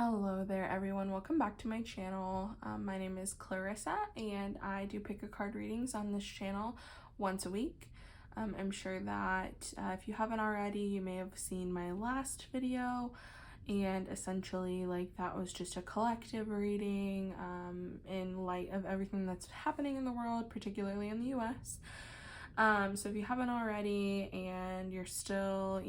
Hello there everyone, welcome back to my channel. My name is Clarissa and I do pick a card readings on this channel once a week. I'm sure that if you haven't already, you may have seen my last video, and essentially that was just a collective reading in light of everything that's happening in the world, particularly in the US. So if you haven't already and you're still,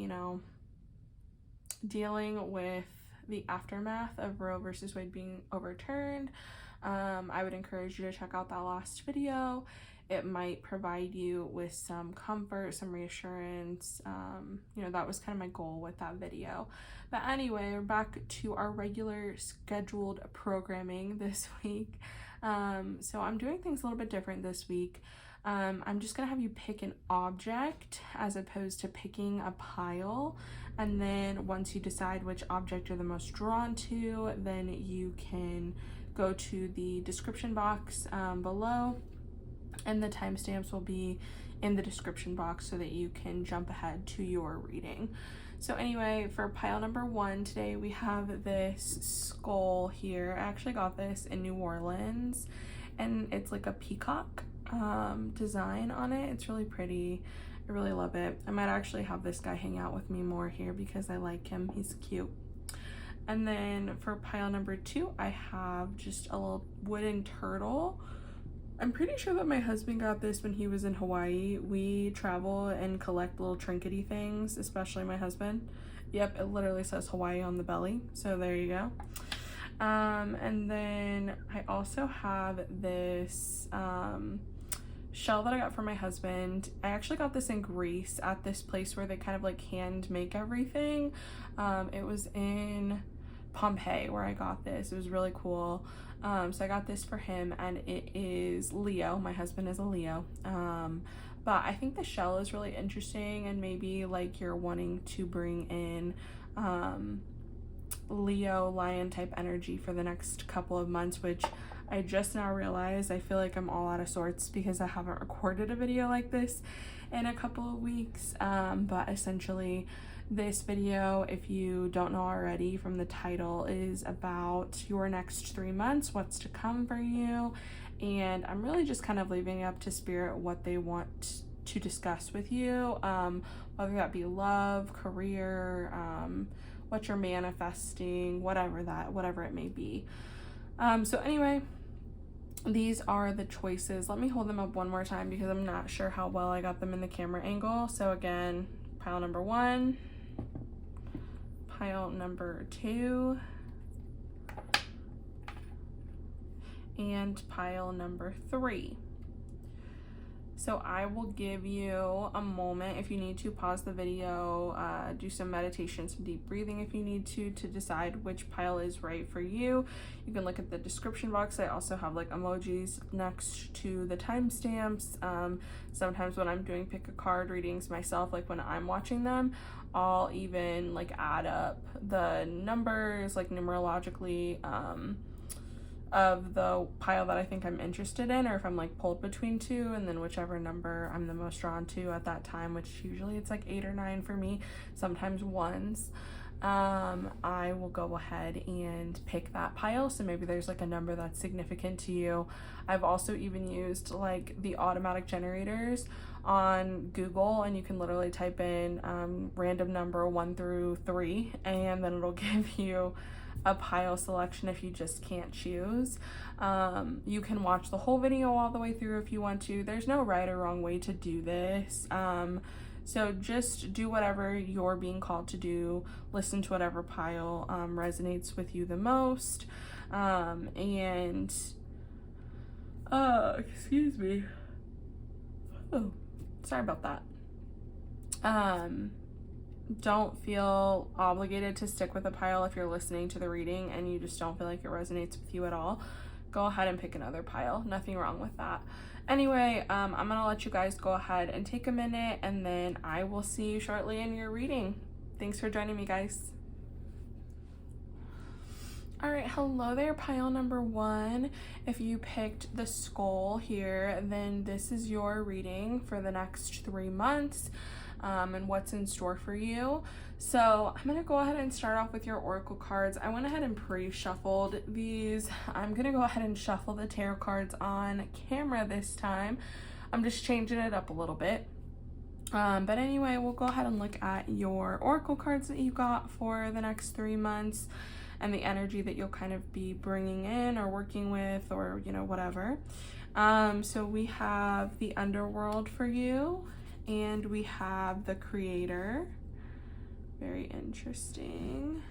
dealing with the aftermath of Roe versus Wade being overturned, I would encourage you to check out that last video. It might provide you with some comfort, some reassurance. That was kind of my goal with that video. But anyway, we're back to our regular scheduled programming this week. So I'm doing things a little bit different this week. I'm just gonna have you pick an object as opposed to picking a pile, and then once you decide which object you're the most drawn to, then you can go to the description box below, and the timestamps will be in the description box so that you can jump ahead to your reading. So anyway, for pile number 1 today, we have this skull here. I actually got this in New Orleans, and it's like a peacock design on it. It's really pretty. I really love it. I might actually have this guy hang out with me more here because I like him. He's cute. And then for pile number 2, I have just a little wooden turtle. I'm pretty sure that my husband got this when he was in Hawaii. We travel and collect little trinkety things, especially my husband. Yep, it literally says Hawaii on the belly, so there you go. And then I also have this shell that I got for my husband. I actually got this in Greece at this place where they kind of hand make everything. It was in Pompeii where I got this. It was really cool. So I got this for him, and it is Leo. My husband is a Leo. But I think the shell is really interesting, and maybe you're wanting to bring in Leo lion type energy for the next couple of months, which I just now realized I feel like I'm all out of sorts because I haven't recorded a video like this in a couple of weeks. But essentially this video, if you don't know already from the title, is about your next 3 months, what's to come for you. And I'm really just kind of leaving it up to spirit what they want to discuss with you, whether that be love, career, what you're manifesting, whatever it may be. So anyway, these are the choices. Let me hold them up one more time because I'm not sure how well I got them in the camera angle. So again, pile number 1, pile number 2, and pile number 3. So I will give you a moment if you need to pause the video, do some meditation, some deep breathing if you need to decide which pile is right for you. You can look at the description box. I also have emojis next to the timestamps. Sometimes when I'm doing pick a card readings myself, when I'm watching them, I'll even add up the numbers numerologically of the pile that I think I'm interested in, or if I'm pulled between 2, and then whichever number I'm the most drawn to at that time, which usually it's 8 or 9 for me, sometimes 1s. I will go ahead and pick that pile. So maybe there's a number that's significant to you. I've also even used the automatic generators on Google, and you can literally type in random number 1 through 3, and then it'll give you a pile selection if you just can't choose. You can watch the whole video all the way through if you want to. There's no right or wrong way to do this. So just do whatever you're being called to do. Listen to whatever pile resonates with you the most. Excuse me. Oh, sorry about that. Don't feel obligated to stick with a pile if you're listening to the reading and you just don't feel like it resonates with you at all. Go ahead and pick another pile. Nothing wrong with that. Anyway, I'm gonna let you guys go ahead and take a minute, and then I will see you shortly in your reading. Thanks for joining me, guys. All right, hello there, pile number 1. If you picked the skull here, then this is your reading for the next 3 months. and what's in store for you. So I'm gonna go ahead and start off with your oracle cards. I went ahead and pre-shuffled these. I'm gonna go ahead and shuffle the tarot cards on camera this time. I'm just changing it up a little bit. But anyway, we'll go ahead and look at your oracle cards that you got for the next 3 months and the energy that you'll kind of be bringing in or working with, or, you know, whatever. So we have the underworld for you, and we have the creator. Very interesting.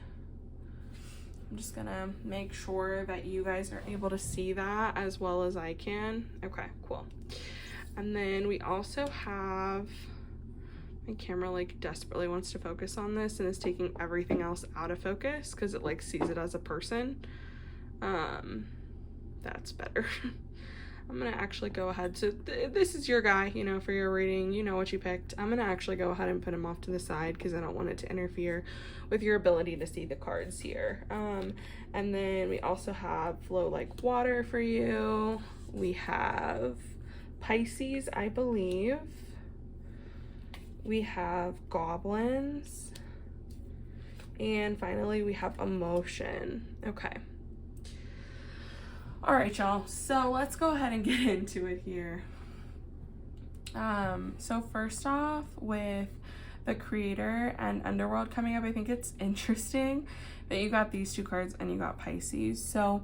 I'm just gonna make sure that you guys are able to see that as well as I can. Okay, cool. And then we also have, my camera like desperately wants to focus on this and is taking everything else out of focus because it like sees it as a person. That's better. I'm gonna actually go ahead, so this is your guy, you know, for your reading, you know what you picked. I'm gonna actually go ahead and put him off to the side because I don't want it to interfere with your ability to see the cards here. And then we also have flow like water for you. We have Pisces, I believe. We have goblins. And finally, we have emotion. Okay. All right, y'all. So let's go ahead and get into it here. So first off, with the creator and underworld coming up, I think it's interesting that you got these two cards and you got Pisces. So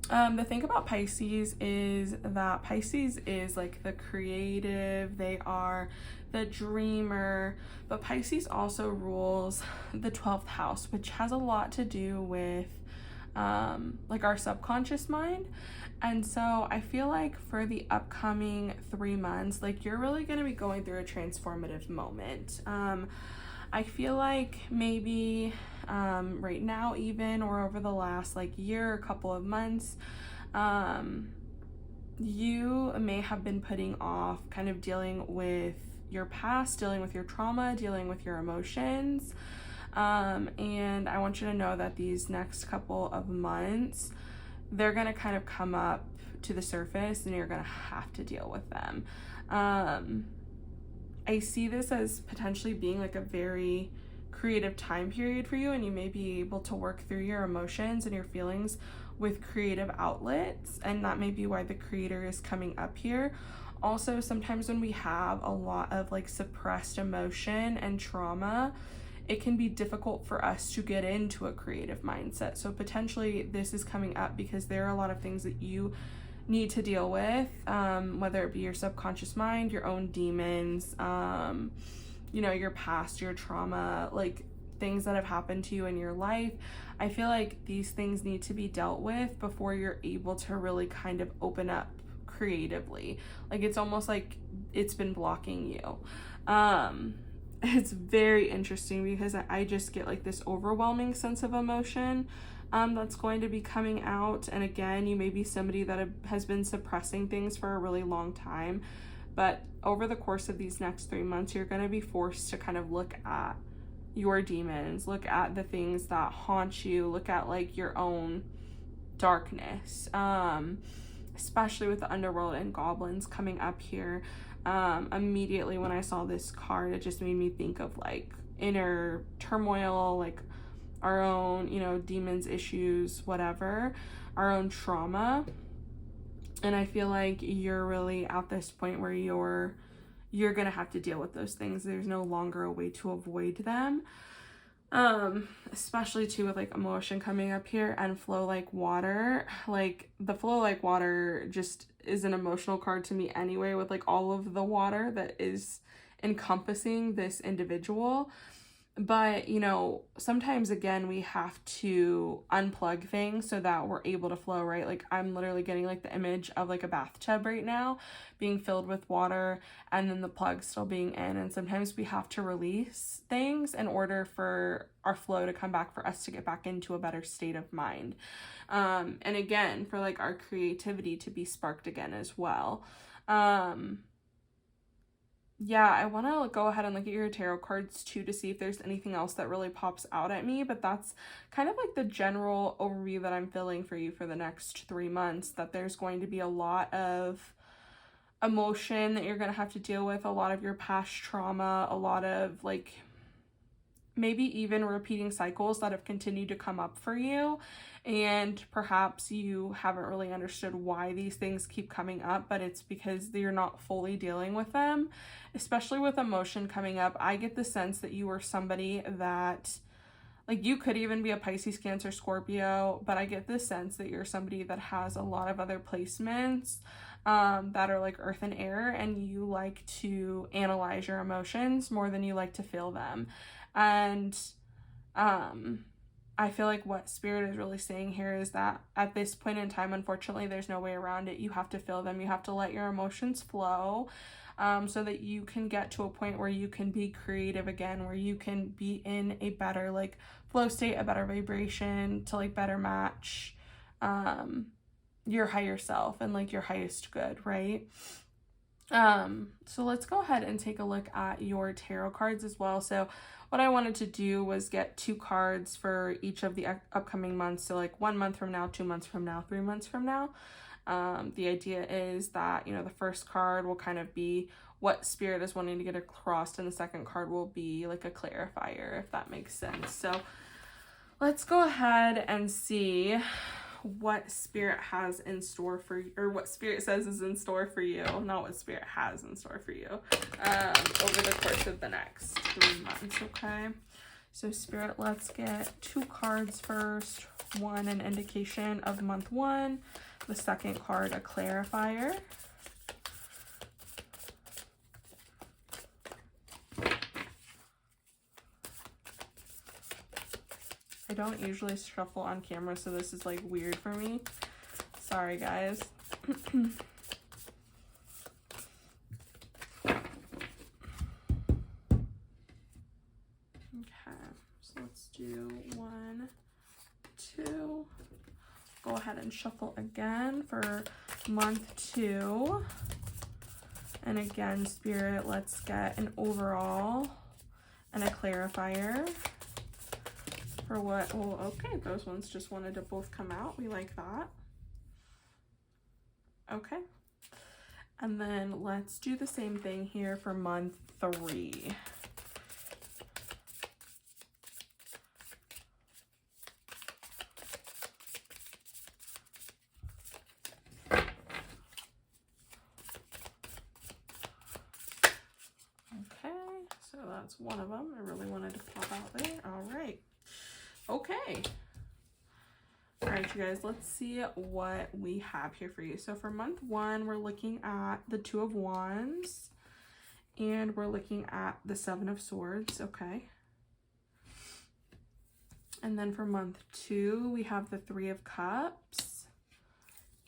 the thing about Pisces is that Pisces is like the creative, they are the dreamer, but Pisces also rules the 12th house, which has a lot to do with like our subconscious mind. And so I feel like for the upcoming 3 months, like you're really going to be going through a transformative moment. I feel like maybe right now even, or over the last like year or couple of months, you may have been putting off kind of dealing with your past, dealing with your trauma, dealing with your emotions. And I want you to know that these next couple of months, they're going to kind of come up to the surface and you're going to have to deal with them. I see this as potentially being like a very creative time period for you, and you may be able to work through your emotions and your feelings with creative outlets, and that may be why the creator is coming up here. Also, sometimes when we have a lot of like suppressed emotion and trauma, it can be difficult for us to get into a creative mindset. So potentially this is coming up because there are a lot of things that you need to deal with, whether it be your subconscious mind, your own demons, you know, your past, your trauma, like things that have happened to you in your life. I feel like these things need to be dealt with before you're able to really kind of open up creatively. Like it's almost like it's been blocking you. It's very interesting because I just get like this overwhelming sense of emotion that's going to be coming out. And again, you may be somebody that has been suppressing things for a really long time, but over the course of these next 3 months, you're going to be forced to kind of look at your demons, look at the things that haunt you, look at like your own darkness, especially with the underworld and goblins coming up here. Immediately when I saw this card, it just made me think of like inner turmoil, like our own, you know, demons, issues, whatever, our own trauma. And I feel like you're really at this point where you're gonna have to deal with those things. There's no longer a way to avoid them. Especially too with like emotion coming up here and flow like water. Like the flow like water just is an emotional card to me anyway, with like all of the water that is encompassing this individual. But, you know, sometimes again, we have to unplug things so that we're able to flow, right? Like I'm literally getting like the image of like a bathtub right now being filled with water and then the plug still being in. And sometimes we have to release things in order for our flow to come back, for us to get back into a better state of mind. And again, for like our creativity to be sparked again as well. Yeah, I want to go ahead and look at your tarot cards too to see if there's anything else that really pops out at me, but that's kind of like the general overview that I'm feeling for you for the next 3 months, that there's going to be a lot of emotion that you're going to have to deal with, a lot of your past trauma, a lot of like maybe even repeating cycles that have continued to come up for you, and perhaps you haven't really understood why these things keep coming up, but it's because you're not fully dealing with them. Especially with emotion coming up, I get the sense that you are somebody that, like, you could even be a Pisces, Cancer, Scorpio, but I get the sense that you're somebody that has a lot of other placements that are like earth and air, and you like to analyze your emotions more than you like to feel them. And I feel like what Spirit is really saying here is that at this point in time, unfortunately, there's no way around it. You have to feel them. You have to let your emotions flow, so that you can get to a point where you can be creative again, where you can be in a better like flow state, a better vibration to like better match your higher self and like your highest good, right? So let's go ahead and take a look at your tarot cards as well. So what I wanted to do was get 2 cards for each of the upcoming months. So like 1 month from now, 2 months from now, 3 months from now. The idea is that, you know, the first card will kind of be what Spirit is wanting to get across, and the second card will be like a clarifier, if that makes sense. So let's go ahead and see what Spirit has in store for you, or what Spirit says is in store for you, not what Spirit has in store for you over the course of the next 3 months. Okay, so Spirit, let's get 2 cards first. One, an indication of month 1, the second card, a clarifier. I don't usually shuffle on camera, so this is like weird for me. Sorry, guys. Okay, so let's do 1, 2. Go ahead and shuffle again for month 2. And again, Spirit, let's get an overall and a clarifier. For what? Oh, okay, those ones just wanted to both come out. We like that. Okay. And then let's do the same thing here for month 3. Okay, so that's one of them. I really wanted to pop out there. All right. Okay. All right, you guys, let's see what we have here for you. So for month 1, we're looking at the 2 of Wands, and we're looking at the 7 of Swords. Okay. And then for month 2, we have the 3 of Cups,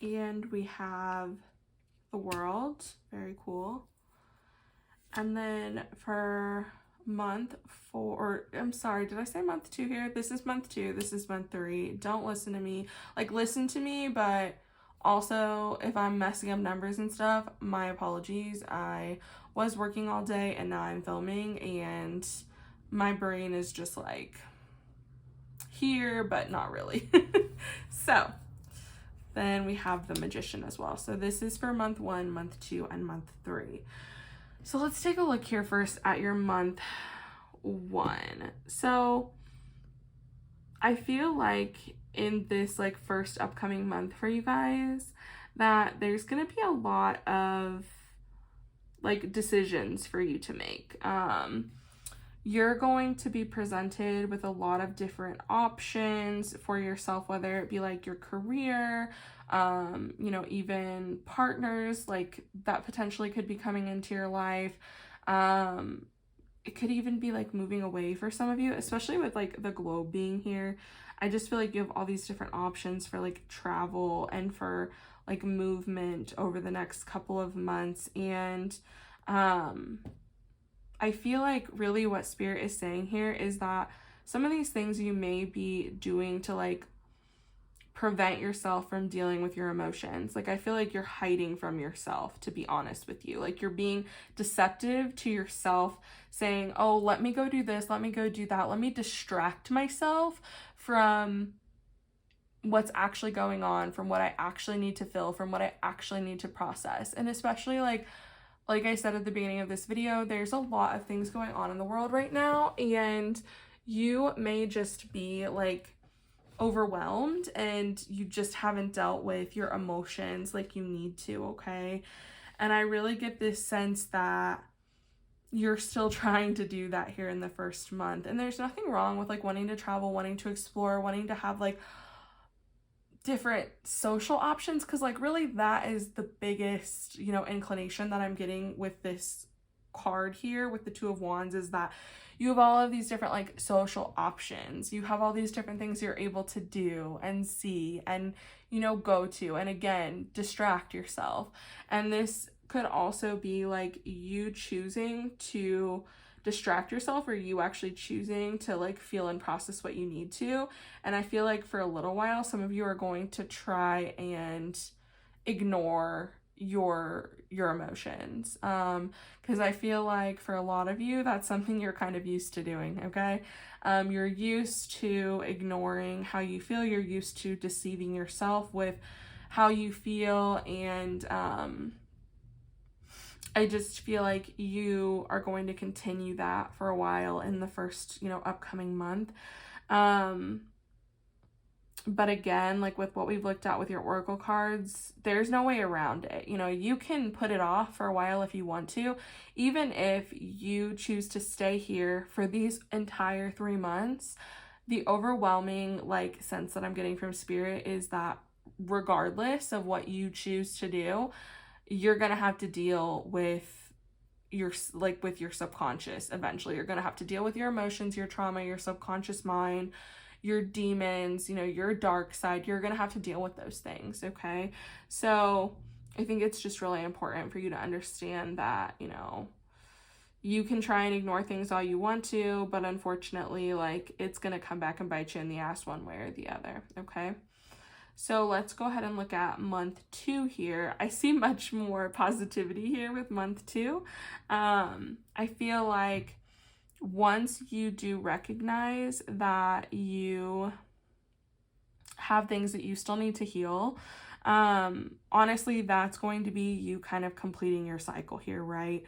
and we have the World. Very cool. And then for month 4, or I'm sorry, did I say month 2 here? This is month 2, this is month 3. Don't listen to me. Like, listen to me, but also if I'm messing up numbers and stuff, my apologies. I was working all day and now I'm filming, and my brain is just like here, but not really. So then we have the Magician as well. So this is for month 1, month 2, and month 3. So let's take a look here first at your month 1. So I feel like in this like first upcoming month for you guys that there's gonna be a lot of like decisions for you to make. You're going to be presented with a lot of different options for yourself, whether it be like your career, you know, even partners like that potentially could be coming into your life. It could even be like moving away for some of you, especially with like the globe being here. I just feel like you have all these different options for like travel and for like movement over the next couple of months. And I feel like really what Spirit is saying here is that some of these things you may be doing to like prevent yourself from dealing with your emotions. Like, I feel like you're hiding from yourself, to be honest with you. Like, you're being deceptive to yourself, saying, oh, let me go do this, let me go do that, let me distract myself from what's actually going on, from what I actually need to feel, from what I actually need to process. And especially like I said at the beginning of this video, there's a lot of things going on in the world right now, and you may just be like overwhelmed and you just haven't dealt with your emotions like you need to, okay? And I really get this sense that you're still trying to do that here in the first month. And there's nothing wrong with like wanting to travel, wanting to explore, wanting to have like different social options, because like really that is the biggest, you know, inclination that I'm getting with this card here with the Two of Wands, is that you have all of these different like social options. You have all these different things you're able to do and see and, you know, go to, and again, distract yourself. And this could also be like you choosing to distract yourself, or you actually choosing to like feel and process what you need to. And I feel like for a little while, some of you are going to try and ignore your emotions, because I feel like for a lot of you, that's something you're kind of used to doing, okay? You're used to ignoring how you feel. You're used to deceiving yourself with how you feel, and I just feel like you are going to continue that for a while in the first, you know, upcoming month. But again, like with what we've looked at with your oracle cards, there's no way around it. You know, you can put it off for a while if you want to. Even if you choose to stay here for these entire 3 months, the overwhelming like sense that I'm getting from Spirit is that regardless of what you choose to do, you're going to have to deal with your subconscious. Eventually you're going to have to deal with your emotions, your trauma, your subconscious mind, your demons, you know, your dark side. You're going to have to deal with those things, okay? So I think it's just really important for you to understand that, you know, you can try and ignore things all you want to, but unfortunately, like, it's going to come back and bite you in the ass one way or the other, okay? So let's go ahead and look at month 2 here. I see much more positivity here with month 2. I feel like once you do recognize that you have things that you still need to heal, honestly, that's going to be you kind of completing your cycle here, right?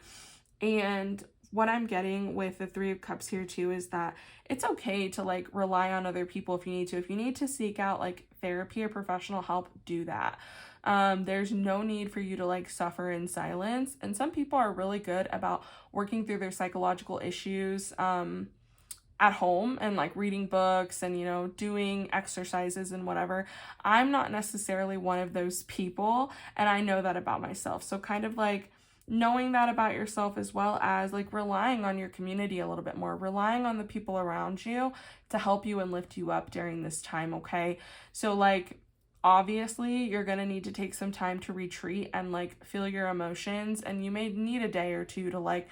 And what I'm getting with the 3 of Cups here too is that it's okay to like rely on other people if you need to. If you need to seek out like therapy or professional help, do that. There's no need for you to like suffer in silence. And some people are really good about working through their psychological issues at home and like reading books and, you know, doing exercises and whatever. I'm not necessarily one of those people, and I know that about myself. So kind of like knowing that about yourself, as well as like relying on your community a little bit more, relying on the people around you to help you and lift you up during this time, okay? So like obviously you're going to need to take some time to retreat and like feel your emotions, and you may need a day or two to like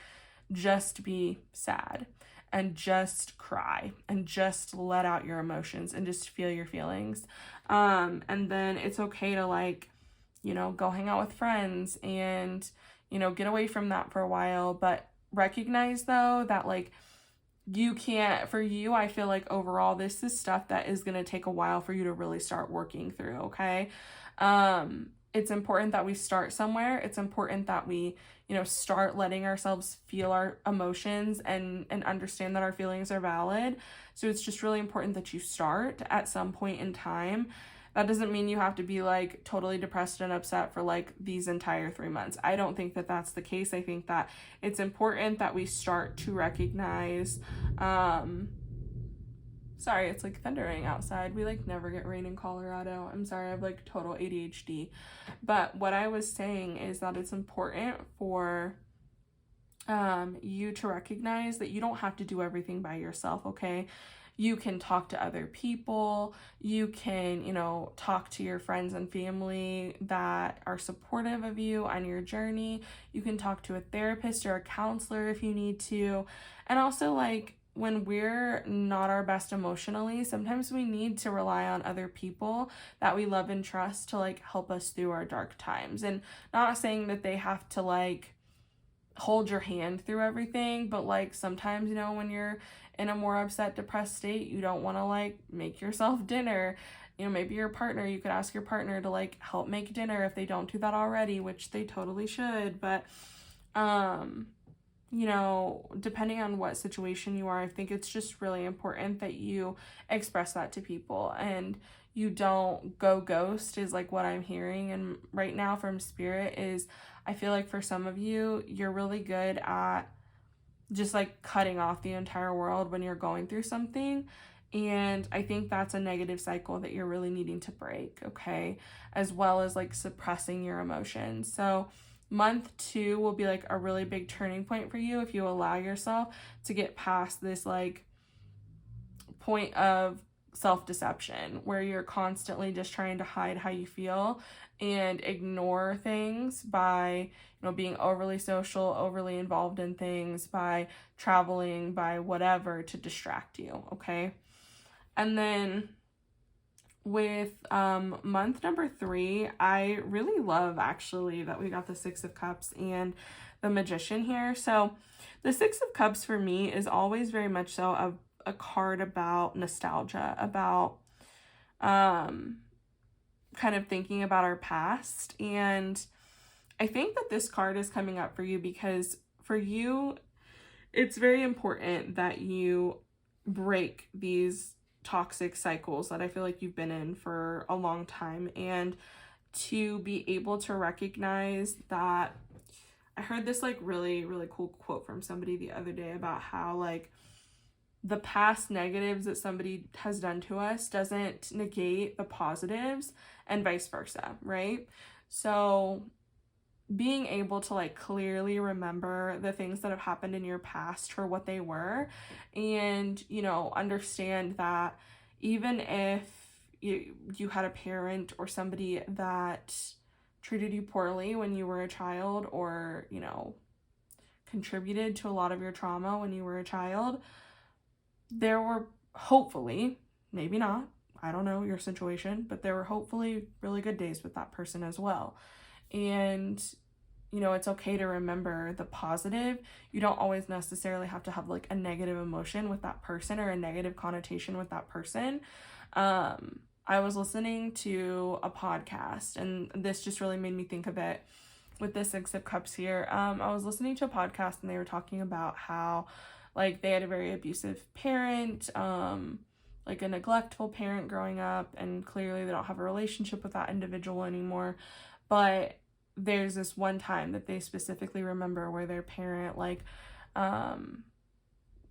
just be sad and just cry and just let out your emotions and just feel your feelings. And then it's okay to like, you know, go hang out with friends and, you know, get away from that for a while, but recognize though that like you can't, for you, I feel like overall this is stuff that is going to take a while for you to really start working through, okay? It's important that we start somewhere. It's important that we, you know, start letting ourselves feel our emotions and understand that our feelings are valid. So it's just really important that you start at some point in time. That doesn't mean you have to be like totally depressed and upset for like these entire 3 months. I don't think that that's the case. I think that it's important that we start to recognize, sorry, it's like thundering outside. We like never get rain in Colorado. I'm sorry, I have like total ADHD. But what I was saying is that it's important for you to recognize that you don't have to do everything by yourself, okay? You can talk to other people. You can, you know, talk to your friends and family that are supportive of you on your journey. You can talk to a therapist or a counselor if you need to. And also, like, when we're not our best emotionally, sometimes we need to rely on other people that we love and trust to, like, help us through our dark times. And not saying that they have to, like, hold your hand through everything, but like sometimes, you know, when you're in a more upset, depressed state, you don't want to like make yourself dinner. You know, maybe your partner, you could ask your partner to like help make dinner if they don't do that already, which they totally should. But, you know, depending on what situation you are, I think it's just really important that you express that to people and you don't go ghost, is like what I'm hearing. And right now from Spirit is, I feel like for some of you, you're really good at just like cutting off the entire world when you're going through something. And I think that's a negative cycle that you're really needing to break, okay? As well as like suppressing your emotions. So month 2 will be like a really big turning point for you if you allow yourself to get past this like point of self-deception where you're constantly just trying to hide how you feel and ignore things by, you know, being overly social, overly involved in things, by traveling, by whatever to distract you, okay? And then with month number 3, I really love actually that we got the 6 of Cups and the Magician here. So the 6 of Cups for me is always very much so a card about nostalgia, about kind of thinking about our past. And I think that this card is coming up for you because for you, it's very important that you break these toxic cycles that I feel like you've been in for a long time, and to be able to recognize that. I heard this like really, really cool quote from somebody the other day about how like the past negatives that somebody has done to us doesn't negate the positives and vice versa, right? So being able to like clearly remember the things that have happened in your past for what they were, and, you know, understand that even if you had a parent or somebody that treated you poorly when you were a child, or, you know, contributed to a lot of your trauma when you were a child, there were hopefully, maybe not, I don't know your situation, but there were hopefully really good days with that person as well. And, you know, it's okay to remember the positive. You don't always necessarily have to have like a negative emotion with that person or a negative connotation with that person. I was listening to a podcast, and this just really made me think of it with the 6 of Cups here. I was listening to a podcast and they were talking about how like they had a very abusive parent, like a neglectful parent growing up, and clearly they don't have a relationship with that individual anymore. But there's this one time that they specifically remember where their parent like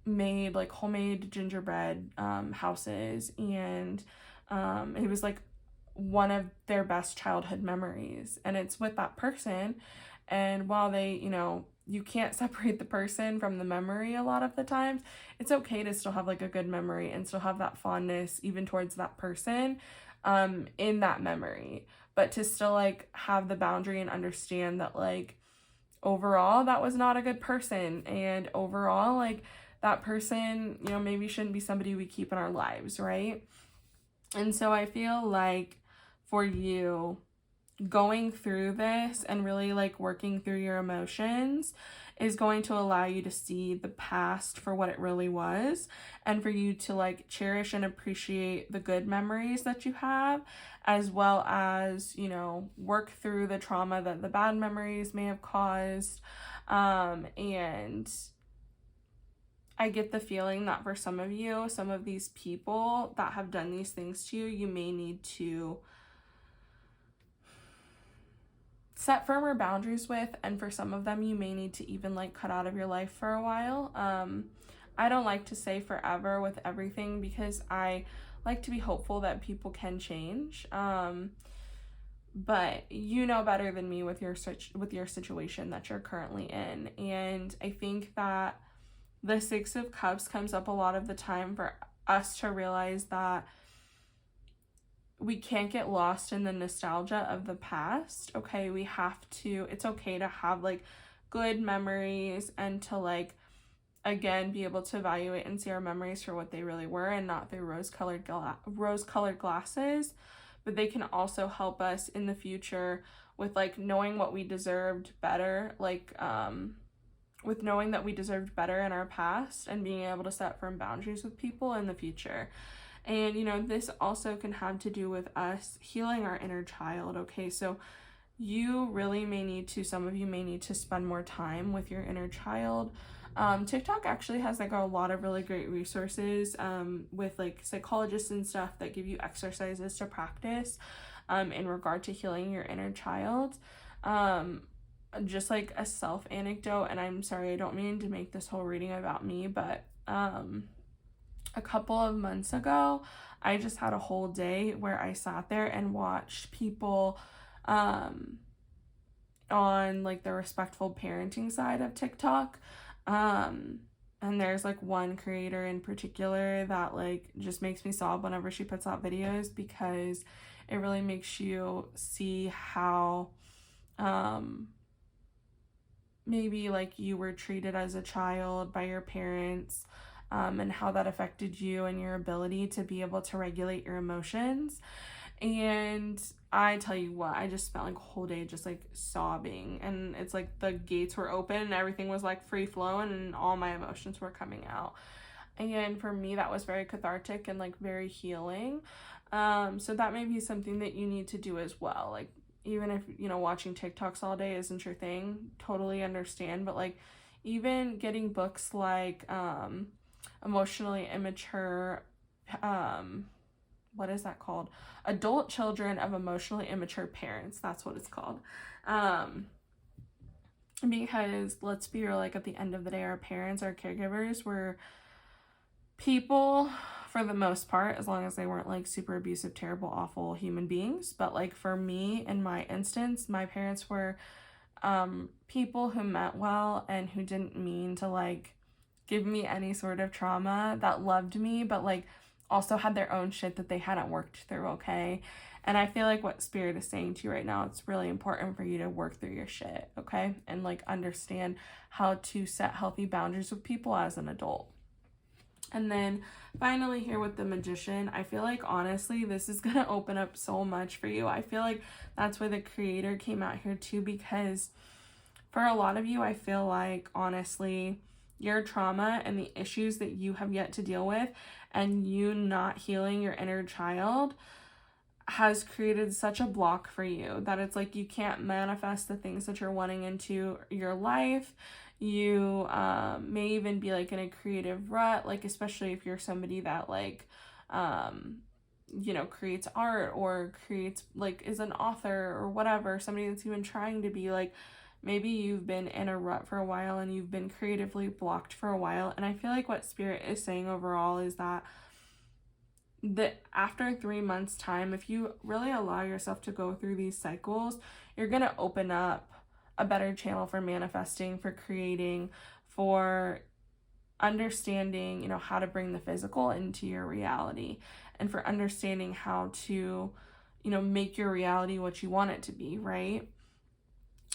made like homemade gingerbread houses, and it was like one of their best childhood memories, and it's with that person. And while they, you know, you can't separate the person from the memory a lot of the times, it's okay to still have like a good memory and still have that fondness even towards that person in that memory, but to still like have the boundary and understand that like overall that was not a good person, and overall like that person, you know, maybe shouldn't be somebody we keep in our lives, right? And so I feel like for you, going through this and really like working through your emotions is going to allow you to see the past for what it really was, and for you to like cherish and appreciate the good memories that you have, as well as, you know, work through the trauma that the bad memories may have caused. And I get the feeling that for some of you, some of these people that have done these things to you, you may need to set firmer boundaries with, and for some of them you may need to even like cut out of your life for a while. I don't like to say forever with everything because I like to be hopeful that people can change. But you know better than me with your situation that you're currently in. And I think that the 6 of Cups comes up a lot of the time for us to realize that we can't get lost in the nostalgia of the past, okay? We have to, it's okay to have like good memories and to like, again, be able to evaluate and see our memories for what they really were and not through rose-colored glasses. But they can also help us in the future with like knowing what we deserved better, like with knowing that we deserved better in our past and being able to set firm boundaries with people in the future. And, you know, this also can have to do with us healing our inner child, okay? So you really may need to, some of you may need to spend more time with your inner child. TikTok actually has like a lot of really great resources with like psychologists and stuff that give you exercises to practice in regard to healing your inner child. Just like a self anecdote, and I'm sorry, I don't mean to make this whole reading about me, but a couple of months ago, I just had a whole day where I sat there and watched people on like the respectful parenting side of TikTok. And there's like one creator in particular that like just makes me sob whenever she puts out videos, because it really makes you see how maybe like you were treated as a child by your parents, and how that affected you and your ability to be able to regulate your emotions. And I tell you what, I just spent like a whole day just like sobbing, and it's like the gates were open and everything was like free flowing and all my emotions were coming out. And for me, that was very cathartic and like very healing. So that may be something that you need to do as well. Like, even if, you know, watching TikToks all day isn't your thing, totally understand. But like, even getting books like Emotionally Immature, what is that called? Adult Children of Emotionally Immature Parents. That's what it's called. Because let's be real, like at the end of the day, our parents, our caregivers were people for the most part, as long as they weren't like super abusive, terrible, awful human beings. But like for me, in my instance, my parents were people who meant well and who didn't mean to like give me any sort of trauma, that loved me, but like also had their own shit that they hadn't worked through, okay? And I feel like what Spirit is saying to you right now, it's really important for you to work through your shit, okay? And like understand how to set healthy boundaries with people as an adult. And then finally here with the Magician, I feel like honestly this is gonna open up so much for you. I feel like that's why the creator came out here too, because for a lot of you, I feel like honestly your trauma and the issues that you have yet to deal with, and you not healing your inner child, has created such a block for you that it's like you can't manifest the things that you're wanting into your life. You may even be like in a creative rut, like especially if you're somebody that like you know, creates art or creates like is an author or whatever, somebody that's even trying to be like, maybe you've been in a rut for a while and you've been creatively blocked for a while. And I feel like what Spirit is saying overall is that after 3 months time, if you really allow yourself to go through these cycles, you're going to open up a better channel for manifesting, for creating, for understanding, you know, how to bring the physical into your reality, and for understanding how to, you know, make your reality what you want it to be, right?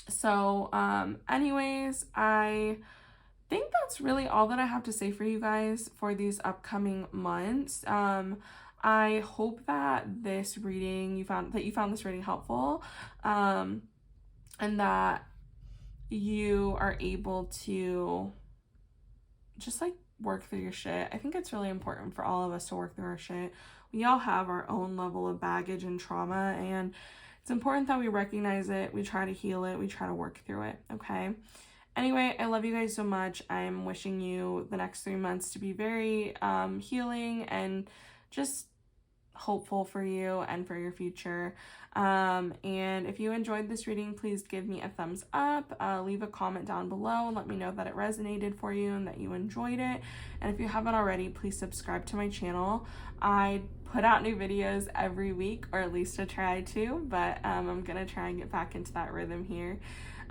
So anyways, I think that's really all that I have to say for you guys for these upcoming months. I hope that this reading you found this reading helpful, and that you are able to just like work through your shit. I think it's really important for all of us to work through our shit. We all have our own level of baggage and trauma, and it's important that we recognize it, we try to heal it, we try to work through it, okay? Anyway, I love you guys so much. I'm wishing you the next 3 months to be very healing and just hopeful for you and for your future. And if you enjoyed this reading, please give me a thumbs up, leave a comment down below and let me know that it resonated for you and that you enjoyed it. And if you haven't already, please subscribe to my channel. I put out new videos every week, or at least I try to, but I'm gonna try and get back into that rhythm here.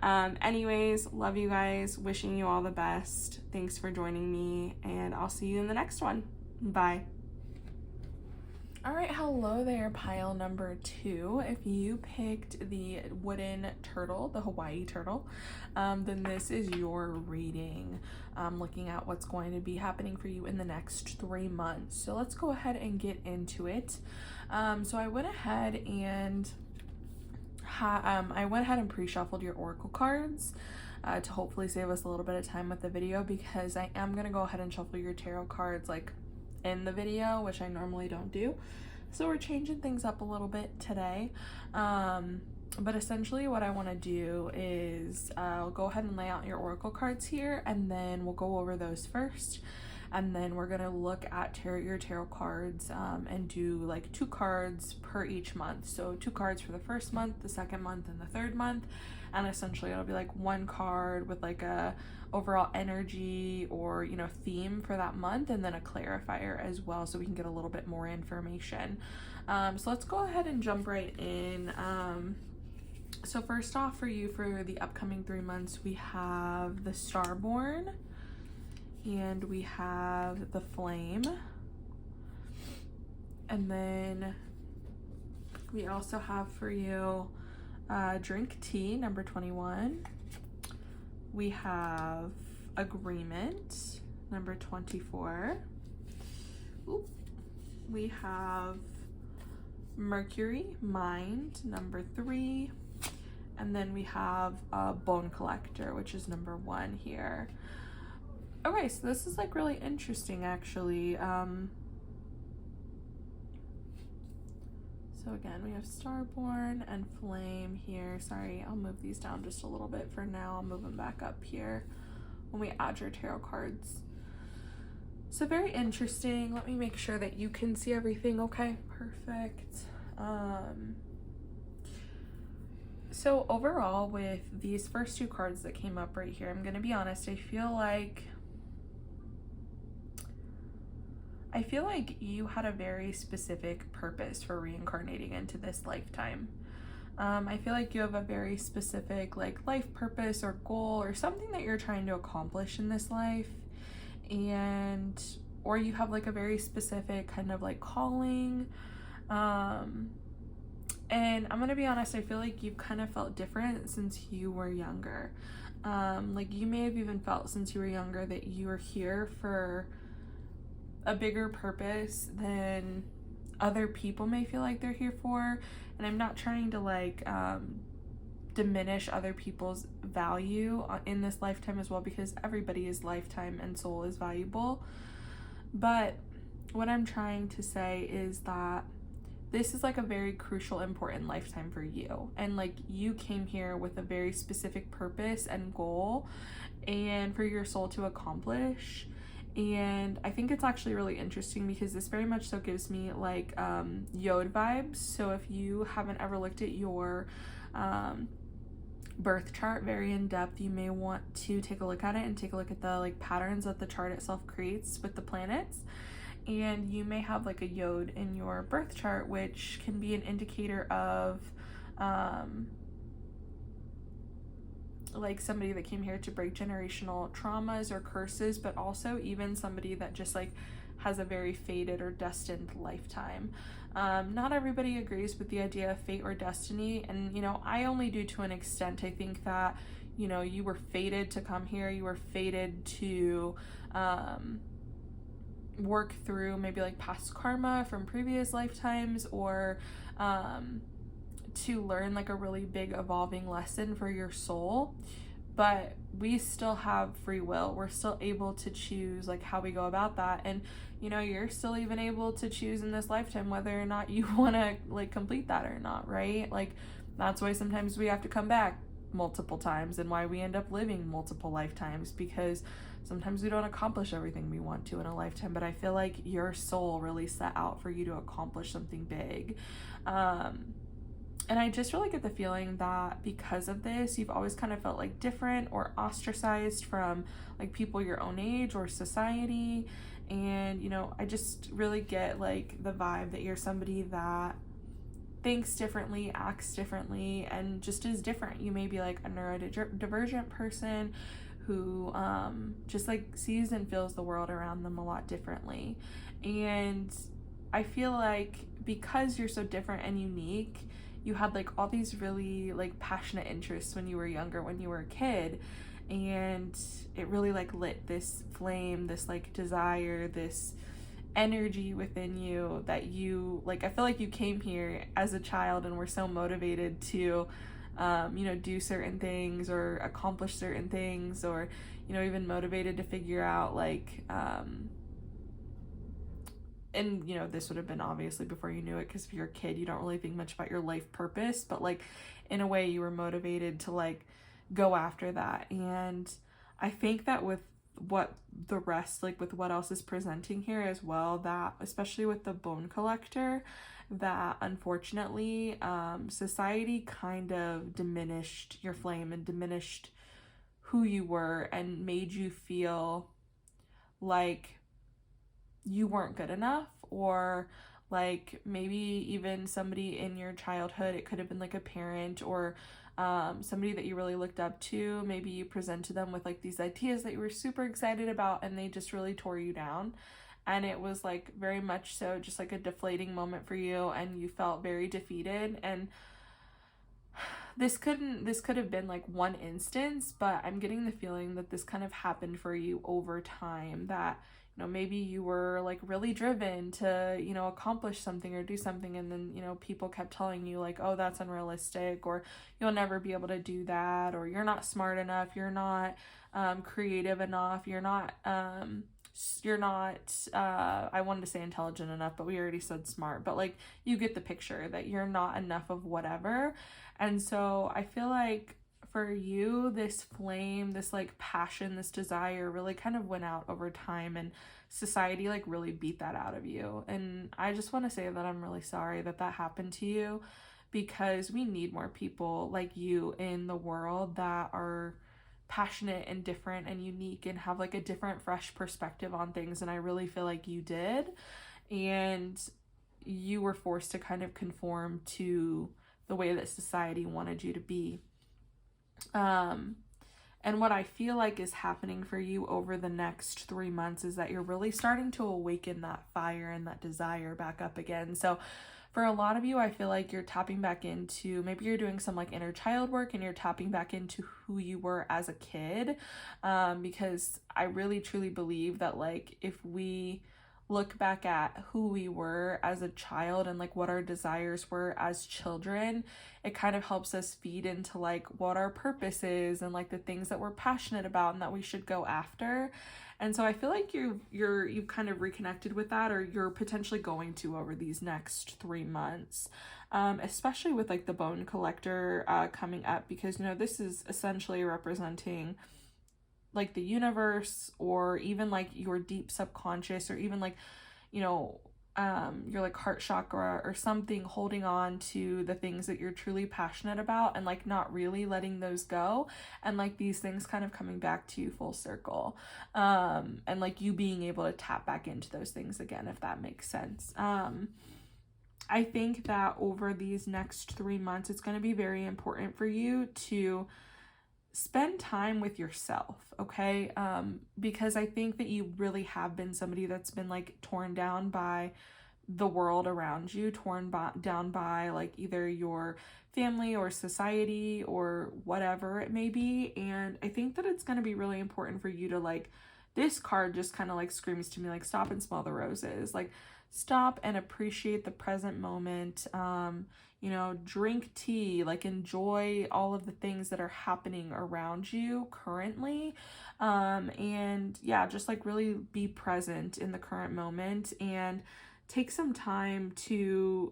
Anyways, love you guys, wishing you all the best. Thanks for joining me, and I'll see you in the next one. Bye. All right, hello there, pile number 2. If you picked the wooden turtle, the Hawaii turtle, then this is your reading, looking at what's going to be happening for you in the next 3 months. So let's go ahead and get into it. So I went ahead and pre-shuffled your oracle cards. to hopefully save us a little bit of time with the video, because I am going to go ahead and shuffle your tarot cards like in the video, which I normally don't do. So we're changing things up a little bit today. But essentially what I want to do is I'll go ahead and lay out your oracle cards here, and then we'll go over those first. And then we're going to look at your tarot cards and do like 2 cards per each month. So 2 cards for the first month, the second month, and the third month. And essentially it'll be like 1 card with like a overall energy or, you know, theme for that month, and then a clarifier as well, so we can get a little bit more information. So let's go ahead and jump right in. So first off, for you, for the upcoming 3 months, we have the Starborn, and we have the Flame, and then we also have for you Drink Tea, number 21. We have Agreement, number 24. Ooh. We have Mercury, Mind, number 3. And then we have Bone Collector, which is number 1 here. Okay, so this is like really interesting, actually. So again, we have Starborn and Flame here. Sorry, I'll move these down just a little bit for now. I'll move them back up here when we add your tarot cards. So very interesting. Let me make sure that you can see everything. Okay, perfect. So overall, with these first 2 cards that came up right here, I'm gonna be honest, I feel like you had a very specific purpose for reincarnating into this lifetime. I feel like you have a very specific like life purpose or goal or something that you're trying to accomplish in this life, or you have like a very specific kind of like calling. And I'm gonna be honest, I feel like you've kind of felt different since you were younger. Like you may have even felt since you were younger that you were here for a bigger purpose than other people may feel like they're here for. And I'm not trying to like diminish other people's value in this lifetime as well, because everybody's lifetime and soul is valuable. But what I'm trying to say is that this is like a very crucial, important lifetime for you. And like you came here with a very specific purpose and goal, and for your soul to accomplish. And I think it's actually really interesting because this very much so gives me like Yod vibes. So if you haven't ever looked at your birth chart very in depth, you may want to take a look at it and take a look at the like patterns that the chart itself creates with the planets. And you may have like a Yod in your birth chart, which can be an indicator of like somebody that came here to break generational traumas or curses, but also even somebody that just like has a very fated or destined lifetime. Not everybody agrees with the idea of fate or destiny, and you know, I only do to an extent. I think that, you know, you were fated to come here, you were fated to work through maybe like past karma from previous lifetimes, or to learn like a really big evolving lesson for your soul. But we still have free will. We're still able to choose like how we go about that. And you know, you're still even able to choose in this lifetime whether or not you want to like complete that or not, right? Like that's why sometimes we have to come back multiple times, and why we end up living multiple lifetimes, because sometimes we don't accomplish everything we want to in a lifetime. But I feel like your soul really set out for you to accomplish something big. And I just really get the feeling that because of this, you've always kind of felt like different or ostracized from like people your own age or society. And, you know, I just really get like the vibe that you're somebody that thinks differently, acts differently, and just is different. You may be like a neurodivergent person who just like sees and feels the world around them a lot differently. And I feel like because you're so different and unique, you had like all these really like passionate interests when you were younger, when you were a kid, and it really like lit this flame, this like desire, this energy within you that you like. I feel like you came here as a child and were so motivated to do certain things or accomplish certain things, or, even motivated to figure out like, and this would have been obviously before you knew it, because if you're a kid you don't really think much about your life purpose, but like in a way you were motivated to like go after that. And I think that with what the rest, like with what else is presenting here as well, that especially with the bone collector, that unfortunately society kind of diminished your flame and diminished who you were and made you feel like you weren't good enough, or like maybe even somebody in your childhood, it could have been like a parent or somebody that you really looked up to. Maybe you presented them with like these ideas that you were super excited about and they just really tore you down, and it was like very much so just like a deflating moment for you, and you felt very defeated. And this could have been like one instance, but I'm getting the feeling that this kind of happened for you over time, that maybe you were like really driven to, accomplish something or do something, and then, people kept telling you like, oh, that's unrealistic, or you'll never be able to do that, or you're not smart enough, you're not creative enough, you're not I wanted to say intelligent enough, but we already said smart, but like you get the picture that you're not enough of whatever. And so I feel like for you, this flame, this like passion, this desire really kind of went out over time, and society like really beat that out of you. And I just want to say that I'm really sorry that that happened to you, because we need more people like you in the world that are passionate and different and unique and have like a different, fresh perspective on things. And I really feel like you did, and you were forced to kind of conform to the way that society wanted you to be. And what I feel like is happening for you over the next 3 months is that you're really starting to awaken that fire and that desire back up again. So for a lot of you, I feel like you're tapping back into, maybe you're doing some like inner child work and you're tapping back into who you were as a kid. Because I really truly believe that like if we look back at who we were as a child and like what our desires were as children, it kind of helps us feed into like what our purpose is and like the things that we're passionate about and that we should go after. And so I feel like you've kind of reconnected with that, or you're potentially going to over these next 3 months, especially with like the bone collector coming up, because this is essentially representing like the universe, or even like your deep subconscious, or even like your like heart chakra or something, holding on to the things that you're truly passionate about and like not really letting those go, and like these things kind of coming back to you full circle, and like you being able to tap back into those things again, if that makes sense. I think that over these next 3 months, it's going to be very important for you to spend time with yourself, okay? Because I think that you really have been somebody that's been like torn down by the world around you, down by like either your family or society or whatever it may be. And I think that it's going to be really important for you to like, this card just kind of like screams to me like, stop and smell the roses. Like, stop and appreciate the present moment. Drink tea, like enjoy all of the things that are happening around you currently. And yeah, just like really be present in the current moment and take some time to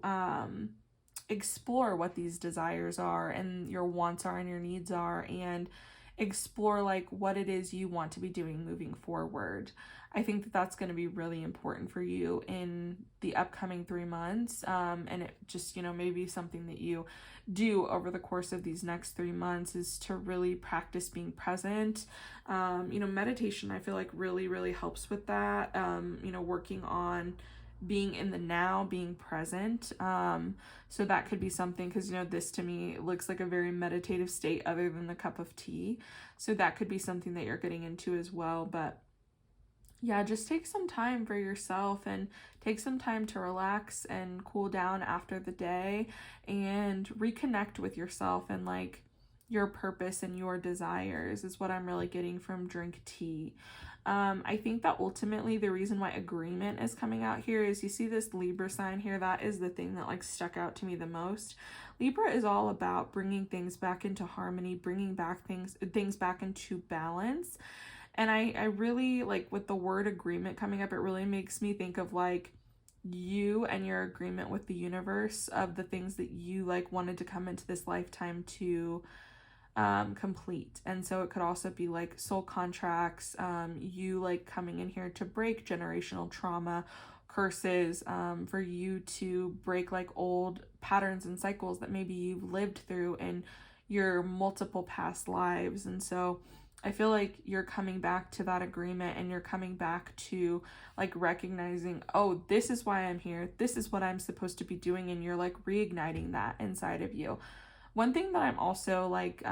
explore what these desires are and your wants are and your needs are, and explore like what it is you want to be doing moving forward. I think that that's going to be really important for you in the upcoming 3 months. And it just, maybe something that you do over the course of these next 3 months is to really practice being present. Meditation, I feel like really, really helps with that. Working on being in the now, being present. So that could be something, because, this to me looks like a very meditative state other than the cup of tea. So that could be something that you're getting into as well. But yeah, just take some time for yourself and take some time to relax and cool down after the day and reconnect with yourself and like your purpose and your desires is what I'm really getting from drink tea. I think that ultimately the reason why agreement is coming out here is you see this Libra sign here. That is the thing that like stuck out to me the most. Libra is all about bringing things back into harmony, bringing back things back into balance. And I really like with the word agreement coming up, it really makes me think of like you and your agreement with the universe of the things that you like wanted to come into this lifetime to complete. And so it could also be like soul contracts, you like coming in here to break generational trauma, curses, for you to break like old patterns and cycles that maybe you've lived through in your multiple past lives. And so I feel like you're coming back to that agreement, and you're coming back to like recognizing, oh, this is why I'm here, this is what I'm supposed to be doing, and you're like reigniting that inside of you. One thing that I'm also like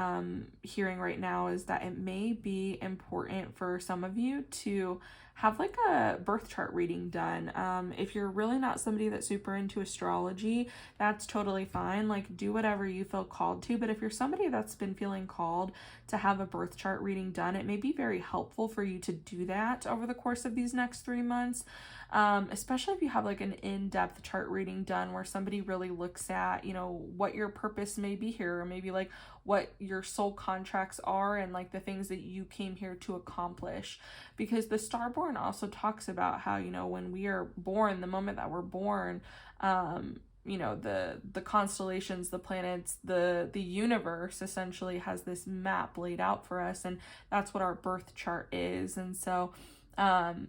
hearing right now is that it may be important for some of you to have like a birth chart reading done. If you're really not somebody that's super into astrology, that's totally fine. Like do whatever you feel called to. But if you're somebody that's been feeling called to have a birth chart reading done, it may be very helpful for you to do that over the course of these next 3 months. Especially if you have like an in-depth chart reading done where somebody really looks at, you know, what your purpose may be here, or maybe like what your soul contracts are and like the things that you came here to accomplish. Because the Starborn also talks about how, you know, when we are born, the moment that we're born, you know, the constellations, the planets, the universe essentially has this map laid out for us, and that's what our birth chart is. And so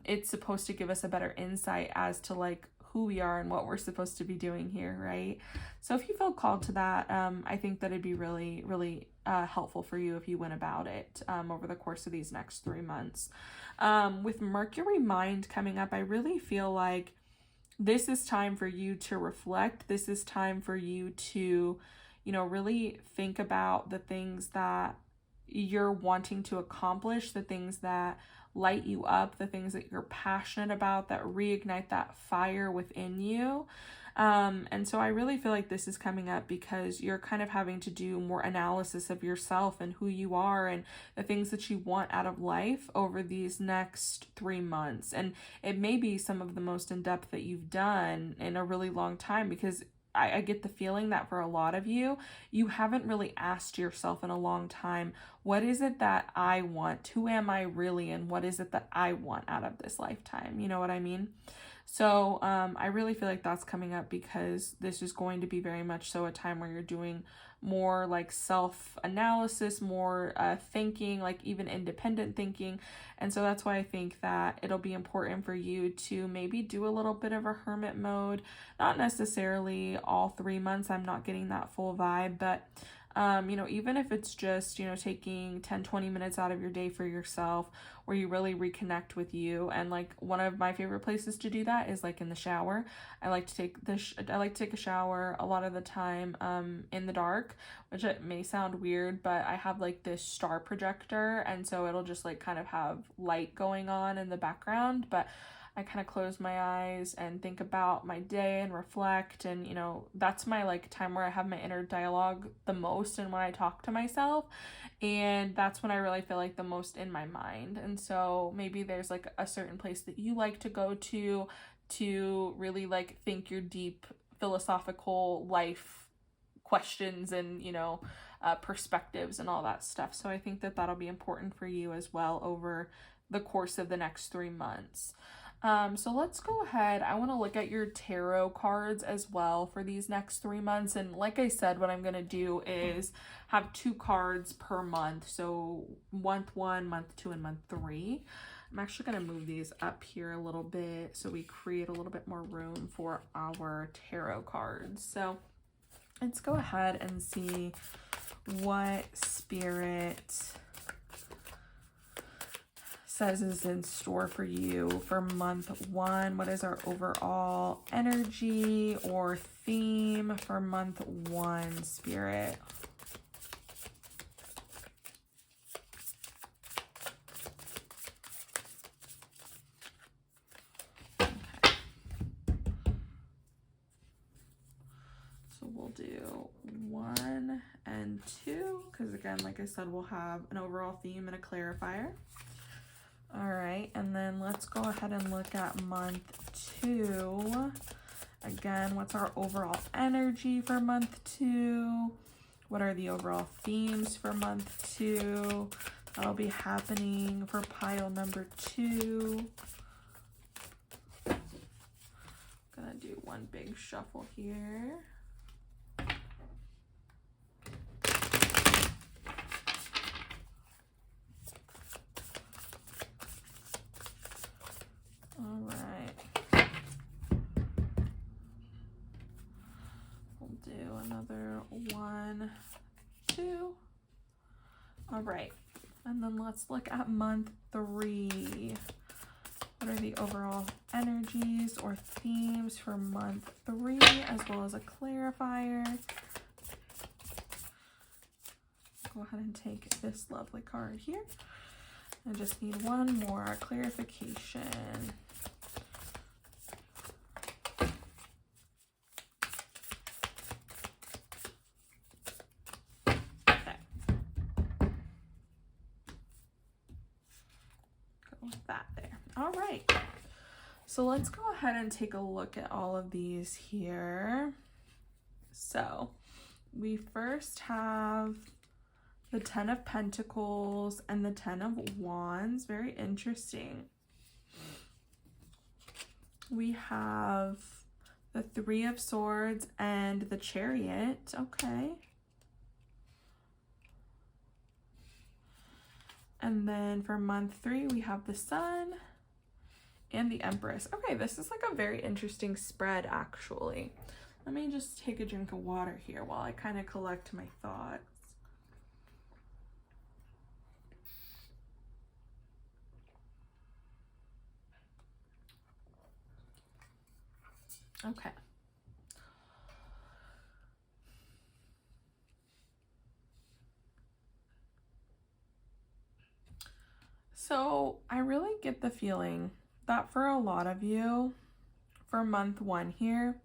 it's supposed to give us a better insight as to like who we are and what we're supposed to be doing here, right? So if you feel called to that, I think that it'd be really, really helpful for you if you went about it over the course of these next 3 months. With Mercury Mind coming up, I really feel like this is time for you to reflect. This is time for you to, you know, really think about the things that you're wanting to accomplish, the things that light you up, the things that you're passionate about, that reignite that fire within you. And so I really feel like this is coming up because you're kind of having to do more analysis of yourself and who you are and the things that you want out of life over these next 3 months. And it may be some of the most in-depth that you've done in a really long time, because I get the feeling that for a lot of you, you haven't really asked yourself in a long time, what is it that I want? Who am I really? And what is it that I want out of this lifetime? You know what I mean? So I really feel like that's coming up because this is going to be very much so a time where you're doing more like self-analysis, more thinking, like even independent thinking. And so that's why I think that it'll be important for you to maybe do a little bit of a hermit mode, not necessarily all 3 months. I'm not getting that full vibe, but you know, even if it's just, you know, taking 10-20 minutes out of your day for yourself where you really reconnect with you. And like one of my favorite places to do that is like in the shower. I like to take a shower a lot of the time in the dark, which it may sound weird, but I have like this star projector, and so it'll just like kind of have light going on in the background, but I kind of close my eyes and think about my day and reflect. And, you know, that's my like time where I have my inner dialogue the most, and when I talk to myself, and that's when I really feel like the most in my mind. And so maybe there's like a certain place that you like to go to really like think your deep philosophical life questions and, you know, perspectives and all that stuff. So I think that that'll be important for you as well over the course of the next 3 months. So let's go ahead. I want to look at your tarot cards as well for these next 3 months. And like I said, what I'm going to do is have 2 cards per month. So month 1, month 2, and month 3. I'm actually going to move these up here a little bit so we create a little bit more room for our tarot cards. So let's go ahead and see what Spirit says is in store for you for month 1. What is our overall energy or theme for month 1, Spirit? Okay. So we'll do 1 and 2 because again, like I said, we'll have an overall theme and a clarifier. All right, and then let's go ahead and look at month 2. Again, what's our overall energy for month 2? What are the overall themes for month 2? That'll be happening for pile number 2. Gonna do one big shuffle here. All right. We'll do another 1, 2. All right. And then let's look at month 3. What are the overall energies or themes for month 3, as well as a clarifier? Go ahead and take this lovely card here. I just need one more clarification. Okay. Go with that there. All right. So let's go ahead and take a look at all of these here. So we first have the 10 of Pentacles and the 10 of Wands. Very interesting. We have the 3 of Swords and the Chariot. Okay. And then for month 3, we have the Sun and the Empress. Okay, this is like a very interesting spread, actually. Let me just take a drink of water here while I kind of collect my thoughts. Okay. So I really get the feeling that for a lot of you, for month 1 here,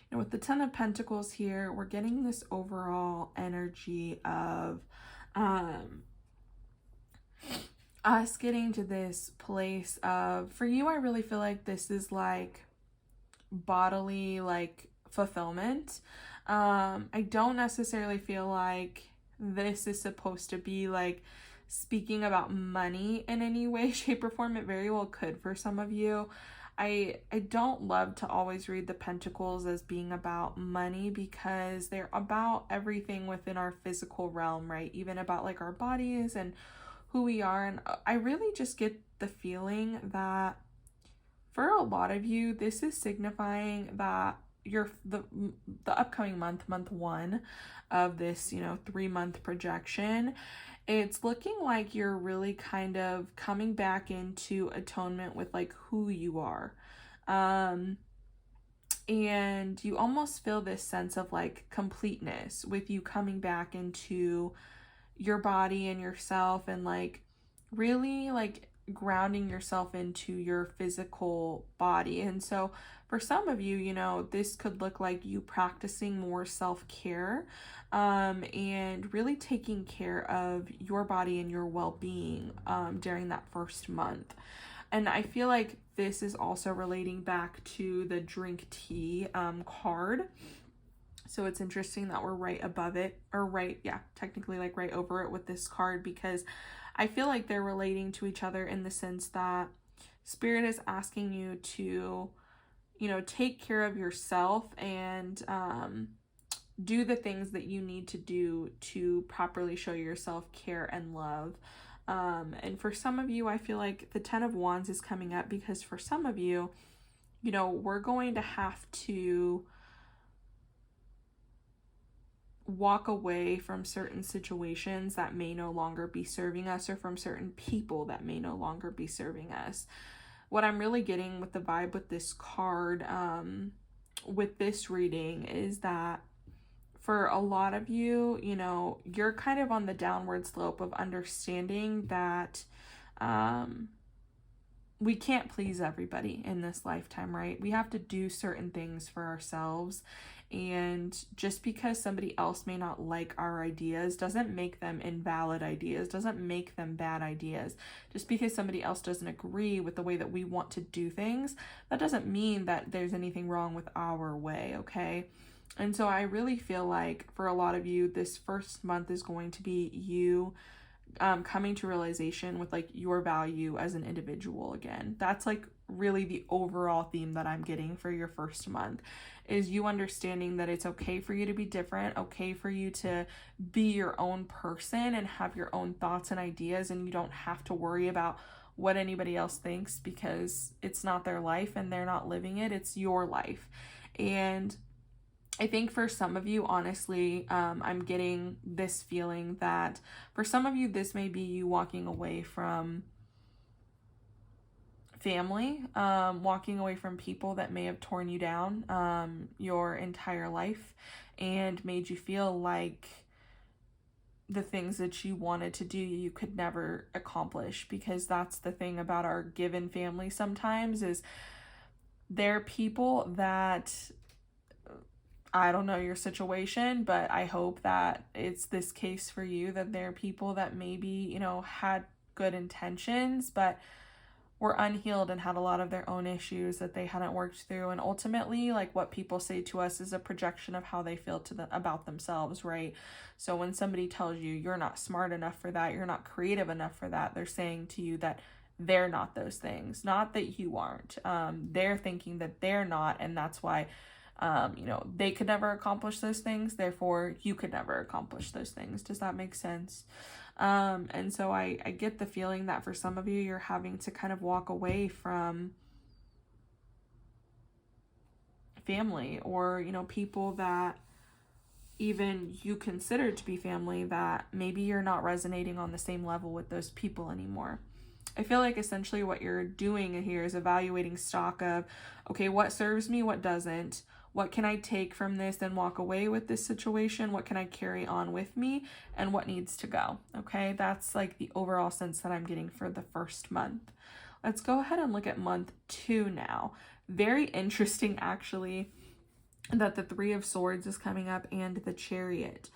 and with the 10 of Pentacles here, we're getting this overall energy of us getting to this place of, for you, I really feel like this is like bodily like fulfillment. I don't necessarily feel like this is supposed to be like speaking about money in any way, shape, or form. It very well could for some of you. I don't love to always read the Pentacles as being about money, because they're about everything within our physical realm, right? Even about like our bodies and who we are. And I really just get the feeling that for a lot of you, this is signifying that the upcoming month 1 of this, 3-month projection, it's looking like you're really kind of coming back into atonement with like who you are. And you almost feel this sense of like completeness with you coming back into your body and yourself, and like really like grounding yourself into your physical body. And so for some of you, this could look like you practicing more self-care, and really taking care of your body and your well-being during that first month. And I feel like this is also relating back to the drink tea card. So it's interesting that we're right above it, or technically like right over it with this card, because I feel like they're relating to each other in the sense that Spirit is asking you to, take care of yourself and do the things that you need to do to properly show yourself care and love. And for some of you, I feel like the 10 of Wands is coming up because for some of you, we're going to have to walk away from certain situations that may no longer be serving us, or from certain people that may no longer be serving us. What I'm really getting with the vibe with this card, with this reading, is that for a lot of you, you're kind of on the downward slope of understanding that we can't please everybody in this lifetime, right? We have to do certain things for ourselves. And just because somebody else may not like our ideas doesn't make them invalid ideas, doesn't make them bad ideas. Just because somebody else doesn't agree with the way that we want to do things, that doesn't mean that there's anything wrong with our way, okay? And so I really feel like for a lot of you, this first month is going to be you coming to realization with like your value as an individual again. That's like really the overall theme that I'm getting for your first month, is you understanding that it's okay for you to be different, okay for you to be your own person and have your own thoughts and ideas, and you don't have to worry about what anybody else thinks because it's not their life and they're not living it, it's your life. And I think for some of you, honestly, I'm getting this feeling that for some of you, this may be you walking away from family, walking away from people that may have torn you down your entire life and made you feel like the things that you wanted to do you could never accomplish. Because that's the thing about our given family sometimes, is they're people that, I don't know your situation, but I hope that it's this case for you, that there are people that maybe, you know, had good intentions, but were unhealed and had a lot of their own issues that they hadn't worked through. And ultimately, like, what people say to us is a projection of how they feel about themselves, right? So when somebody tells you you're not smart enough for that, you're not creative enough for that, they're saying to you that they're not those things, not that you aren't. They're thinking that they're not, and that's why you know, they could never accomplish those things, therefore you could never accomplish those things. Does that make sense? And so I get the feeling that for some of you, you're having to kind of walk away from family, or, you know, people that even you consider to be family, that maybe you're not resonating on the same level with those people anymore. I feel like essentially what you're doing here is evaluating stock of, okay, what serves me, what doesn't, what can I take from this and walk away with this situation, what can I carry on with me, and what needs to go, okay? That's like the overall sense that I'm getting for the first month. Let's go ahead and look at month 2 now. Very interesting, actually, that the 3 of Swords is coming up and the Chariot.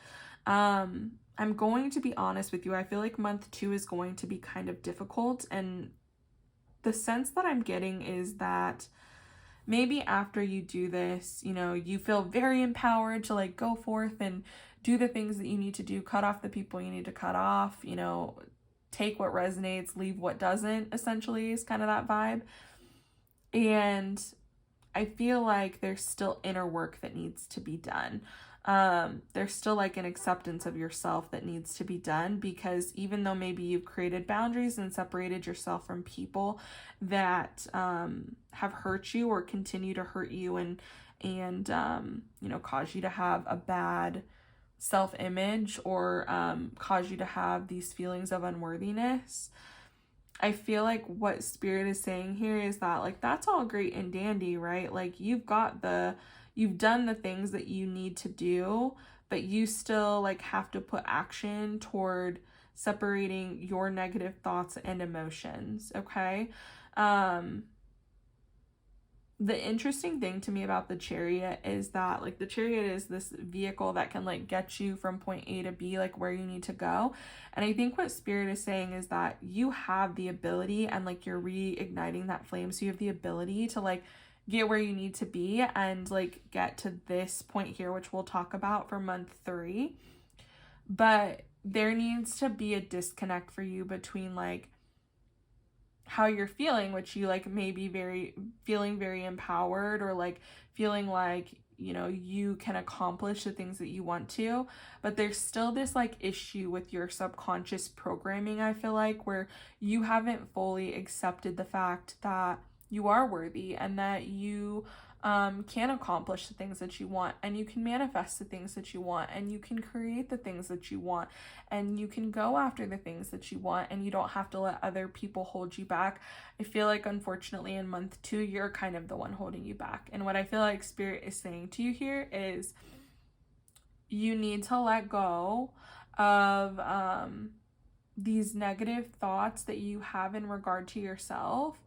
I'm going to be honest with you. I feel like month 2 is going to be kind of difficult, and the sense that I'm getting is that maybe after you do this, you know, you feel very empowered to like go forth and do the things that you need to do, cut off the people you need to cut off, you know, take what resonates, leave what doesn't, essentially, is kind of that vibe. And I feel like there's still inner work that needs to be done. There's still like an acceptance of yourself that needs to be done, because even though maybe you've created boundaries and separated yourself from people that have hurt you or continue to hurt you and you know, cause you to have a bad self-image or cause you to have these feelings of unworthiness, I feel like what Spirit is saying here is that, like, that's all great and dandy, right? Like, you've done the things that you need to do, but you still like have to put action toward separating your negative thoughts and emotions, okay? The interesting thing to me about the Chariot is that, like, the Chariot is this vehicle that can like get you from point A to B, like where you need to go. And I think what Spirit is saying is that you have the ability, and like you're reigniting that flame, so you have the ability to like get where you need to be and like get to this point here, which we'll talk about for month 3. But there needs to be a disconnect for you between like how you're feeling, which you like maybe feeling very empowered, or like feeling like, you know, you can accomplish the things that you want to, but there's still this like issue with your subconscious programming, I feel like, where you haven't fully accepted the fact that you are worthy and that you can accomplish the things that you want, and you can manifest the things that you want, and you can create the things that you want, and you can go after the things that you want, and you don't have to let other people hold you back. I feel like, unfortunately, in month 2, you're kind of the one holding you back. And what I feel like Spirit is saying to you here is you need to let go of these negative thoughts that you have in regard to yourself.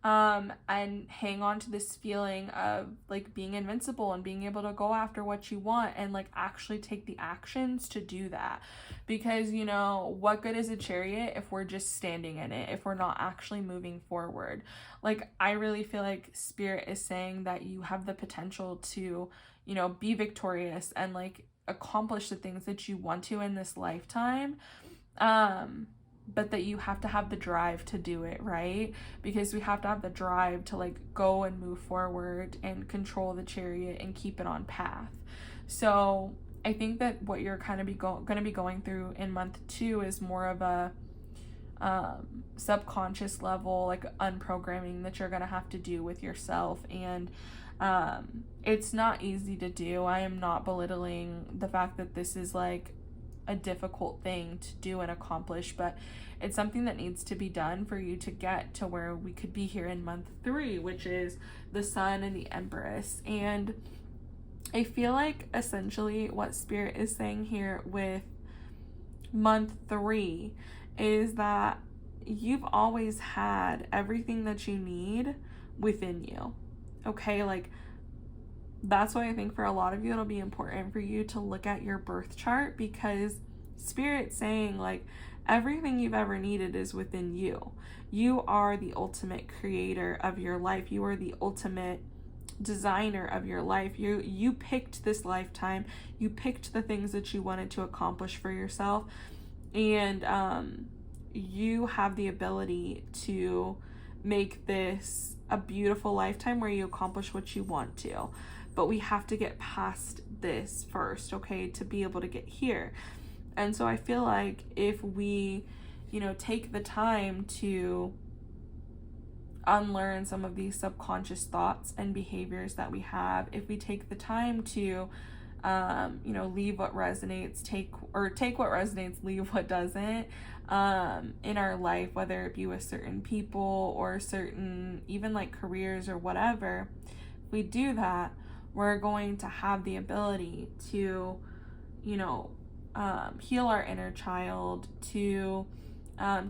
and hang on to this feeling of like being invincible and being able to go after what you want and like actually take the actions to do that. Because, you know, what good is a chariot if we're just standing in it, if we're not actually moving forward? Like, I really feel like Spirit is saying that you have the potential to, you know, be victorious and like accomplish the things that you want to in this lifetime. But that you have to have the drive to do it, right? Because we have to have the drive to like go and move forward and control the chariot and keep it on path. So I think that what you're kind of going to be going through in month 2 is more of a subconscious level, like unprogramming that you're going to have to do with yourself. And it's not easy to do. I am not belittling the fact that this is like a difficult thing to do and accomplish, but it's something that needs to be done for you to get to where we could be here in month 3, which is the Sun and the Empress. And I feel like essentially what Spirit is saying here with month 3 is that you've always had everything that you need within you. Okay, like that's why I think for a lot of you it'll be important for you to look at your birth chart, because Spirit's saying like everything you've ever needed is within you. You are the ultimate creator of your life. You are the ultimate designer of your life. You picked this lifetime. You picked the things that you wanted to accomplish for yourself, and you have the ability to make this a beautiful lifetime where you accomplish what you want to. But we have to get past this first, okay, to be able to get here. And so I feel like if we, you know, take the time to unlearn some of these subconscious thoughts and behaviors that we have, if we take the time to, you know, leave what resonates, take what resonates, leave what doesn't, in our life, whether it be with certain people or certain, even like careers or whatever, if we do that, we're going to have the ability to, you know, heal our inner child, to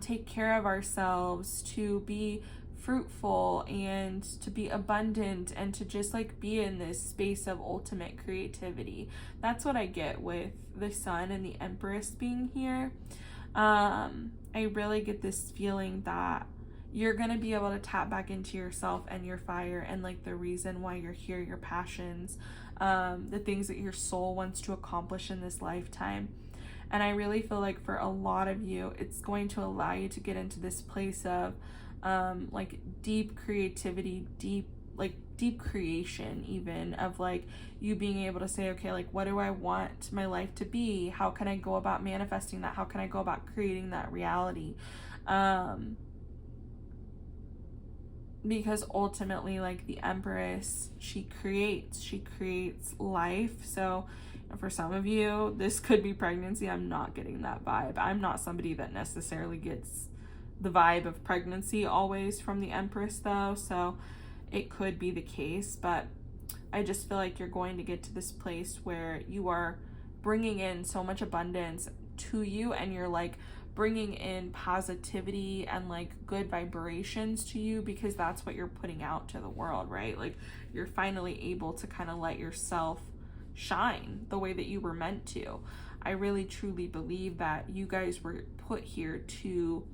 take care of ourselves, to be fruitful and to be abundant, and to just like be in this space of ultimate creativity. That's what I get with the Sun and the Empress being here. I really get this feeling that you're going to be able to tap back into yourself and your fire and like the reason why you're here, your passions, the things that your soul wants to accomplish in this lifetime. And I really feel like for a lot of you, it's going to allow you to get into this place of like deep creativity, deep creation, even of like you being able to say, okay, like what do I want my life to be? How can I go about manifesting that? How can I go about creating that reality? Because ultimately, like the Empress, she creates life. So for some of you, this could be pregnancy. I'm not getting that vibe. I'm not somebody that necessarily gets the vibe of pregnancy always from the Empress though, so it could be the case. But I just feel like you're going to get to this place where you are bringing in so much abundance to you, and you're like bringing in positivity and like good vibrations to you, because that's what you're putting out to the world, right? Like you're finally able to kind of let yourself shine the way that you were meant to. I really truly believe that you guys were put here to,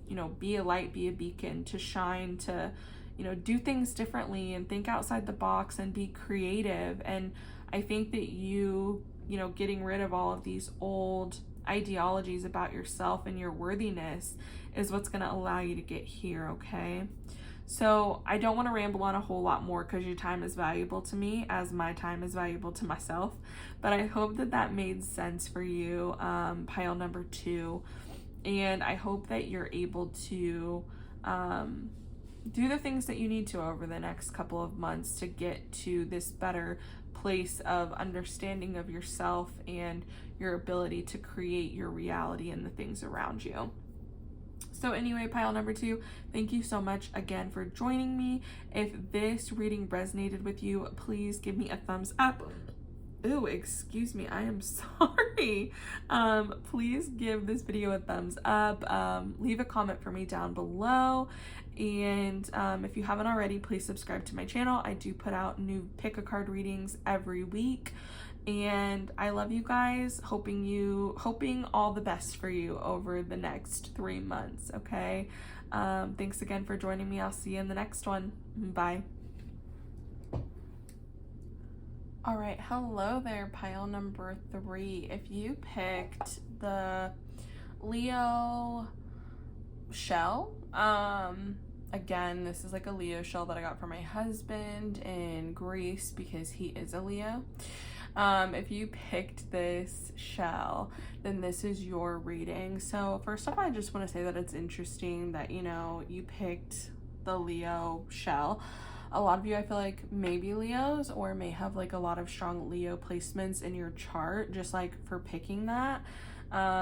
you know, be a light, be a beacon, to shine, to, you know, do things differently and think outside the box and be creative. And I think that you know, getting rid of all of these old ideologies about yourself and your worthiness is what's going to allow you to get here, okay? So I don't want to ramble on a whole lot more because your time is valuable to me as my time is valuable to myself, but I hope that that made sense for you, pile number 2, and I hope that you're able to do the things that you need to over the next couple of months to get to this better place of understanding of yourself and your ability to create your reality and the things around you. So anyway, pile number 2, thank you so much again for joining me. If this reading resonated with you, please give me a thumbs up. Ooh, excuse me, I am sorry. Please give this video a thumbs up. Leave a comment for me down below. And if you haven't already, please subscribe to my channel. I do put out new pick a card readings every week. And I love you guys, hoping all the best for you over the next 3 months, okay? Thanks again for joining me. I'll see you in the next one. Bye. All right, hello there, pile number 3. If you picked the Leo shell, again, this is like a Leo shell that I got for my husband in Greece because he is a Leo. If you picked this shell, then this is your reading. So first off, I just want to say that it's interesting that, you know, you picked the Leo shell. A lot of you, I feel like, may be Leos or may have like a lot of strong Leo placements in your chart, just like for picking that.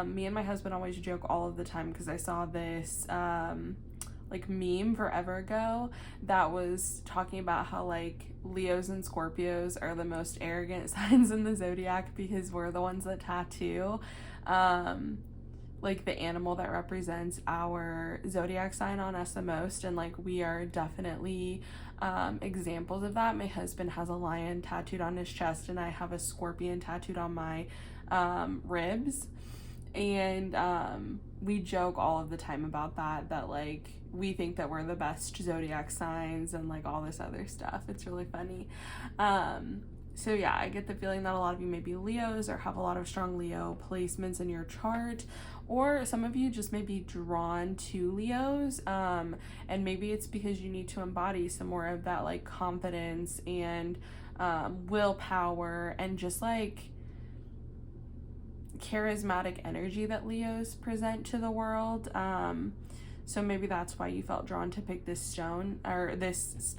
Me and my husband always joke all of the time because I saw this like meme forever ago that was talking about how like Leos and Scorpios are the most arrogant signs in the zodiac because we're the ones that tattoo like the animal that represents our zodiac sign on us the most, and like we are definitely examples of that. My husband has a lion tattooed on his chest and I have a scorpion tattooed on my ribs, and we joke all of the time about that like we think that we're the best zodiac signs and like all this other stuff. It's really funny. So yeah, I get the feeling that a lot of you may be Leos or have a lot of strong Leo placements in your chart, or some of you just may be drawn to Leos, and maybe it's because you need to embody some more of that like confidence and willpower and just like charismatic energy that Leos present to the world. So maybe that's why you felt drawn to pick this stone, or this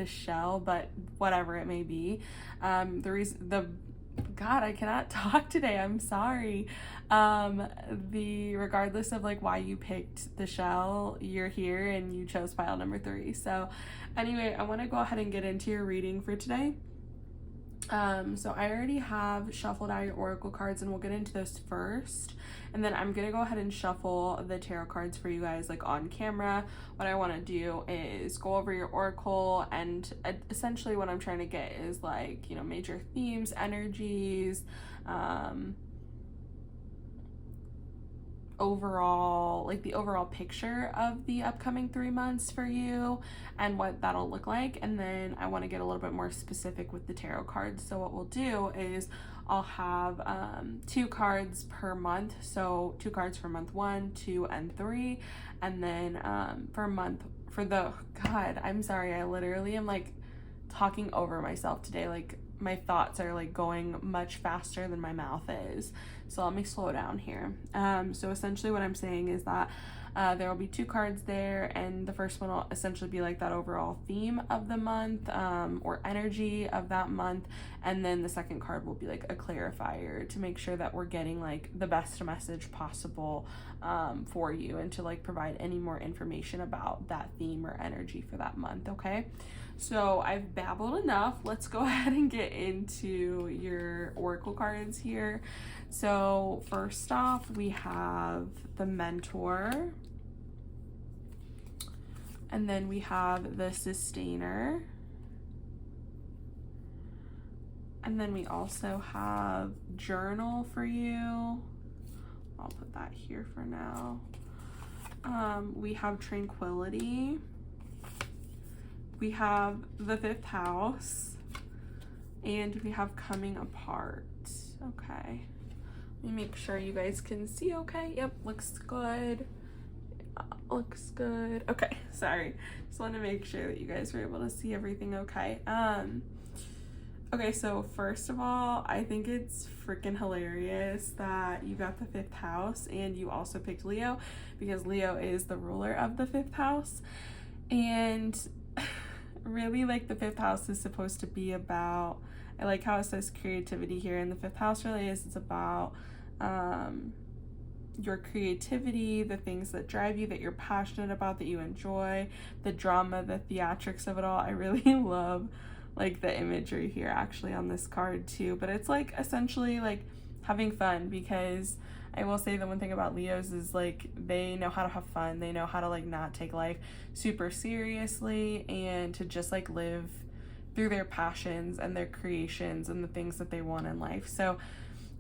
shell, but whatever it may be. God, I cannot talk today. I'm sorry. Regardless of like why you picked the shell, you're here and you chose pile number 3. So anyway, I want to go ahead and get into your reading for today. So I already have shuffled out your oracle cards and we'll get into those first, and then I'm gonna go ahead and shuffle the tarot cards for you guys like on camera. What I want to do is go over your oracle, and essentially what I'm trying to get is like, you know, major themes, energies, overall, like the overall picture of the upcoming 3 months for you and what that'll look like. And then I want to get a little bit more specific with the tarot cards. So what we'll do is I'll have 2 cards per month, so 2 cards for month 1, 2, and 3, and then God, I'm sorry, I literally am like talking over myself today. Like my thoughts are like going much faster than my mouth is, so let me slow down here. So essentially what I'm saying is that there will be 2 cards there, and the first one will essentially be like that overall theme of the month, or energy of that month, and then the second card will be like a clarifier to make sure that we're getting like the best message possible for you, and to like provide any more information about that theme or energy for that month. Okay, so I've babbled enough. Let's go ahead and get into your oracle cards here. So first off, we have the Mentor, and then we have the Sustainer, and then we also have Journal for you. I'll put that here for now. We have Tranquility. We have the 5th house, and we have Coming Apart. Okay, let me make sure you guys can see. Okay, yep, looks good. Looks good. Okay, sorry, just want to make sure that you guys were able to see everything okay. Okay, so first of all, I think it's freaking hilarious that you got the 5th house and you also picked Leo, because Leo is the ruler of the 5th house. And really, like, the 5th house is supposed to be about, I like how it says creativity here, and the 5th house really is, it's about your creativity, the things that drive you, that you're passionate about, that you enjoy, the drama, the theatrics of it all. I really love like the imagery here actually on this card too, but it's like essentially like having fun, because I will say the one thing about Leos is like they know how to have fun. They know how to like not take life super seriously and to just like live through their passions and their creations and the things that they want in life. So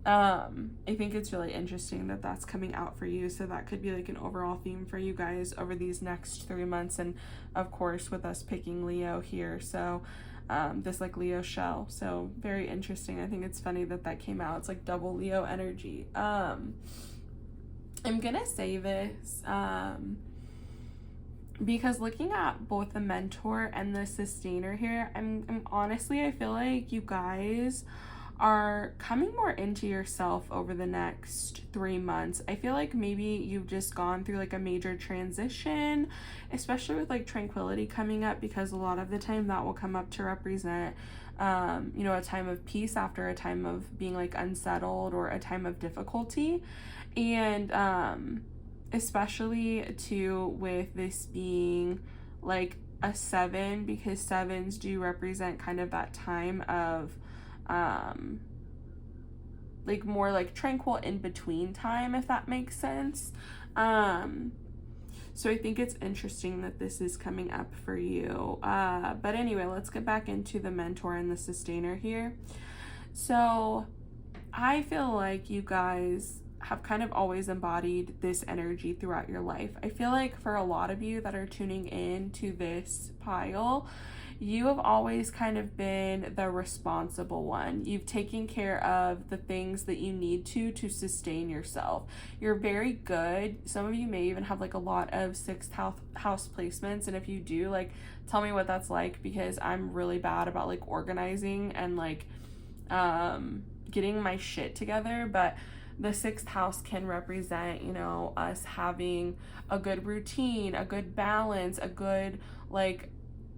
I think it's really interesting that that's coming out for you. So that could be like an overall theme for you guys over these next 3 months. And of course, with us picking Leo here. So this like Leo shell. So very interesting. I think it's funny that that came out. It's like double Leo energy. I'm gonna say this because looking at both the mentor and the sustainer here, I'm honestly, I feel like you guys are coming more into yourself over the next 3 months. I feel like maybe you've just gone through like a major transition, especially with like tranquility coming up, because a lot of the time that will come up to represent you know, a time of peace after a time of being like unsettled or a time of difficulty. And especially too with this being like a 7, because 7s do represent kind of that time of like more like tranquil in between time, if that makes sense. So I think it's interesting that this is coming up for you. But anyway, let's get back into the mentor and the sustainer here. So I feel like you guys have kind of always embodied this energy throughout your life. I feel like for a lot of you that are tuning in to this pile, you have always kind of been the responsible one. You've taken care of the things that you need to sustain yourself. You're very good. Some of you may even have like a lot of 6th house placements. And if you do, like, tell me what that's like, because I'm really bad about like organizing and like getting my shit together. But the 6th house can represent, you know, us having a good routine, a good balance, a good like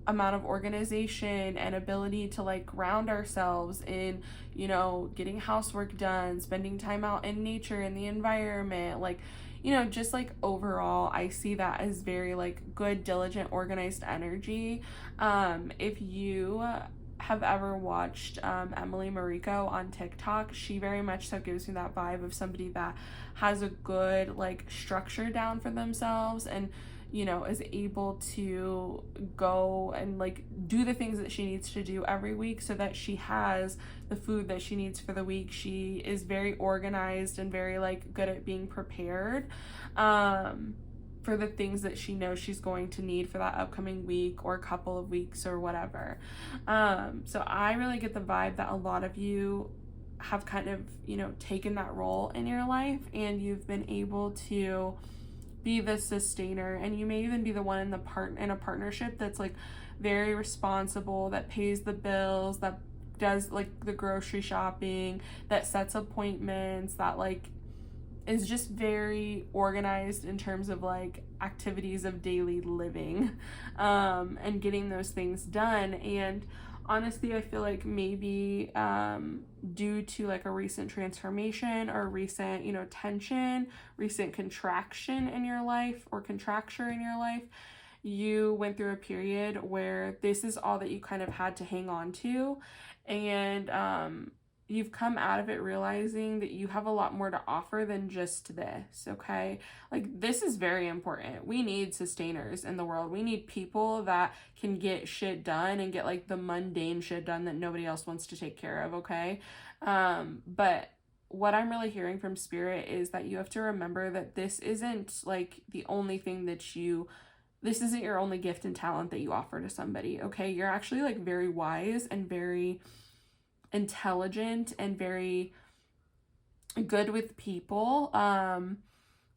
amount of organization and ability to like ground ourselves in, you know, getting housework done, spending time out in nature, in the environment, like, you know, just like overall I see that as very like good, diligent, organized energy. If you have ever watched Emily Mariko on TikTok, she very much so gives me that vibe of somebody that has a good like structure down for themselves, and you know, is able to go and like do the things that she needs to do every week so that she has the food that she needs for the week. She is very organized and very like good at being prepared for the things that she knows she's going to need for that upcoming week or couple of weeks or whatever. So I really get the vibe that a lot of you have kind of, you know, taken that role in your life, and you've been able to be the sustainer, and you may even be the one in a partnership that's like very responsible, that pays the bills, that does like the grocery shopping, that sets appointments, that like is just very organized in terms of like activities of daily living, and getting those things done. And honestly, I feel like maybe due to like a recent transformation or recent, you know, tension, recent contraction in your life or contracture in your life, you went through a period where this is all that you kind of had to hang on to. And you've come out of it realizing that you have a lot more to offer than just this, okay? Like, this is very important. We need sustainers in the world. We need people that can get shit done and get, like, the mundane shit done that nobody else wants to take care of, okay? But what I'm really hearing from Spirit is that you have to remember that this isn't, like, the only thing that this isn't your only gift and talent that you offer to somebody, okay? You're actually, like, very wise and very intelligent and very good with people,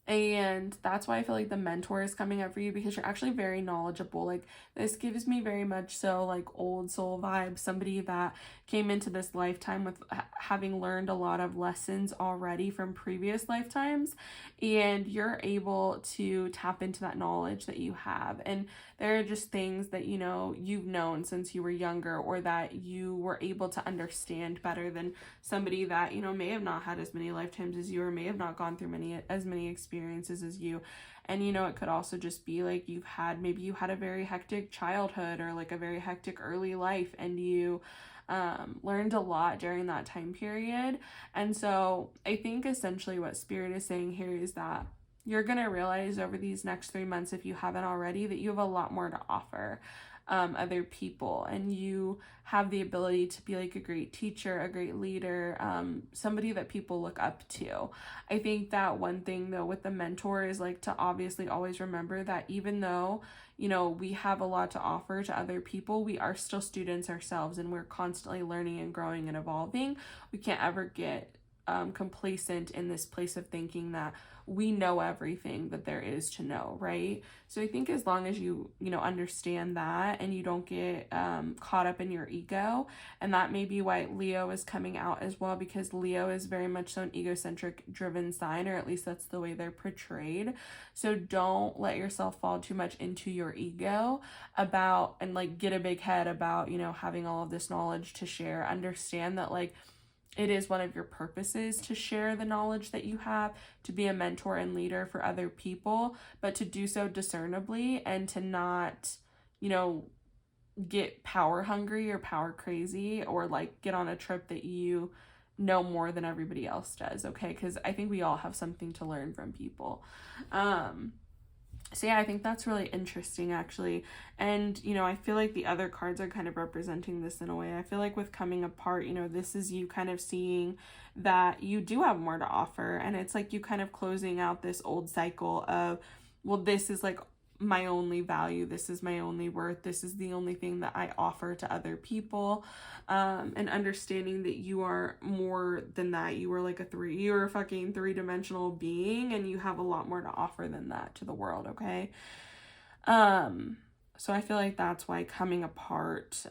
and that's why I feel like the mentor is coming up for you, because you're actually very knowledgeable. Like, this gives me very much so like old soul vibes, somebody that came into this lifetime with having learned a lot of lessons already from previous lifetimes, and you're able to tap into that knowledge that you have. And there are just things that, you know, you've known since you were younger, or that you were able to understand better than somebody that, you know, may have not had as many lifetimes as you, or may have not gone through as many experiences experiences as you. And, you know, it could also just be like maybe you had a very hectic childhood or like a very hectic early life, and you learned a lot during that time period. And so I think essentially what Spirit is saying here is that you're going to realize over these next 3 months, if you haven't already, that you have a lot more to offer other people, and you have the ability to be like a great teacher, a great leader, somebody that people look up to. I think that one thing though with the mentor is like to obviously always remember that even though, you know, we have a lot to offer to other people, we are still students ourselves, and we're constantly learning and growing and evolving. We can't ever get complacent in this place of thinking that we know everything that there is to know, right? So I think as long as you understand that, and you don't get caught up in your ego, and that may be why Leo is coming out as well, because Leo is very much so an egocentric driven sign, or at least that's the way they're portrayed. So don't let yourself fall too much into your ego about, and like get a big head about, you know, having all of this knowledge to share. Understand that like it is one of your purposes to share the knowledge that you have, to be a mentor and leader for other people, but to do so discernibly, and to not, you know, get power hungry or power crazy, or like get on a trip that you know more than everybody else does, okay? Because I think we all have something to learn from people. So yeah, I think that's really interesting actually. And, you know, I feel like the other cards are kind of representing this in a way. I feel like with coming apart, you know, this is you kind of seeing that you do have more to offer. And it's like you kind of closing out this old cycle of, well, this is like my only value, this is my only worth, this is the only thing that I offer to other people, and understanding that you are more than that. You are like you're a fucking 3-dimensional being, and you have a lot more to offer than that to the world, okay? So I feel like that's why coming apart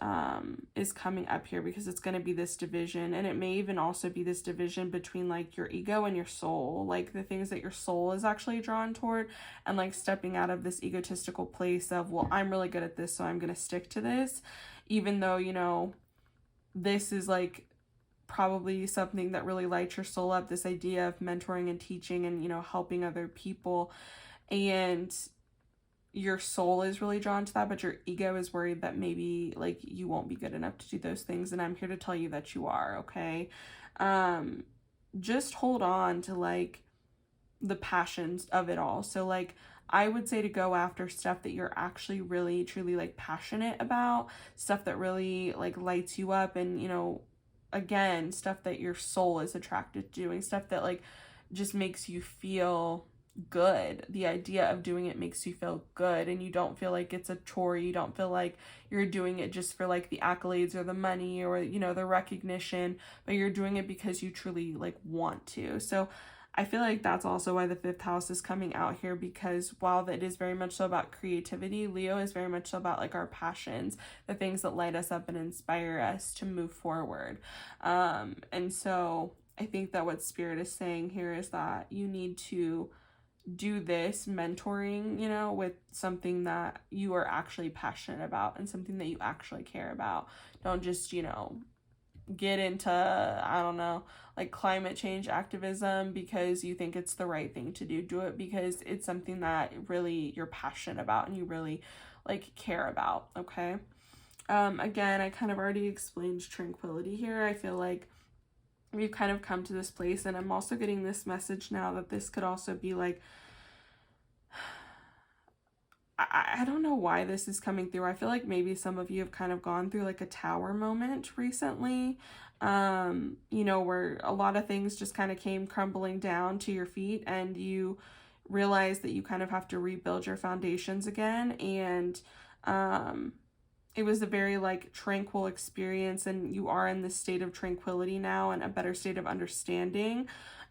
is coming up here, because it's going to be this division, and it may even also be this division between like your ego and your soul, like the things that your soul is actually drawn toward, and like stepping out of this egotistical place of, well, I'm really good at this, so I'm going to stick to this, even though, you know, this is like probably something that really lights your soul up, this idea of mentoring and teaching and, you know, helping other people, and your soul is really drawn to that, but your ego is worried that maybe like you won't be good enough to do those things. And I'm here to tell you that you are, okay? Just hold on to like the passions of it all. So like I would say to go after stuff that you're actually really truly like passionate about, stuff that really like lights you up, and, you know, again, stuff that your soul is attracted to doing, stuff that like just makes you feel good. The idea of doing it makes you feel good, and you don't feel like it's a chore. You don't feel like you're doing it just for like the accolades or the money or, you know, the recognition, but you're doing it because you truly like want to. So I feel like that's also why the 5th house is coming out here, because while it is very much so about creativity, Leo is very much so about like our passions, the things that light us up and inspire us to move forward. And so I think that what Spirit is saying here is that you need to do this mentoring, you know, with something that you are actually passionate about and something that you actually care about. Don't just, you know, get into, I don't know, like climate change activism because you think it's the right thing to do. Do it because it's something that really you're passionate about and you really like care about, okay? Again, I kind of already explained tranquility here. I feel like we've kind of come to this place, and I'm also getting this message now that this could also be like, I don't know why this is coming through. I feel like maybe some of you have kind of gone through like a tower moment recently, you know, where a lot of things just kind of came crumbling down to your feet, and you realize that you kind of have to rebuild your foundations again. And it was a very like tranquil experience, and you are in this state of tranquility now and a better state of understanding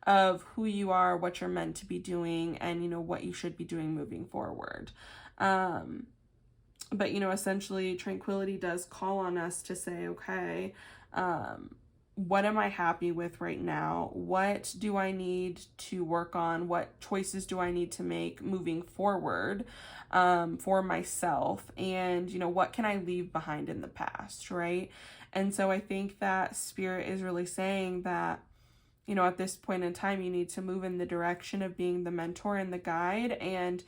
of who you are, what you're meant to be doing, and, you know, what you should be doing moving forward. But, you know, essentially tranquility does call on us to say, okay, what am I happy with right now? What do I need to work on? What choices do I need to make moving forward, for myself? And, you know, what can I leave behind in the past, right? And so I think that Spirit is really saying that you know, at this point in time, you need to move in the direction of being the mentor and the guide. And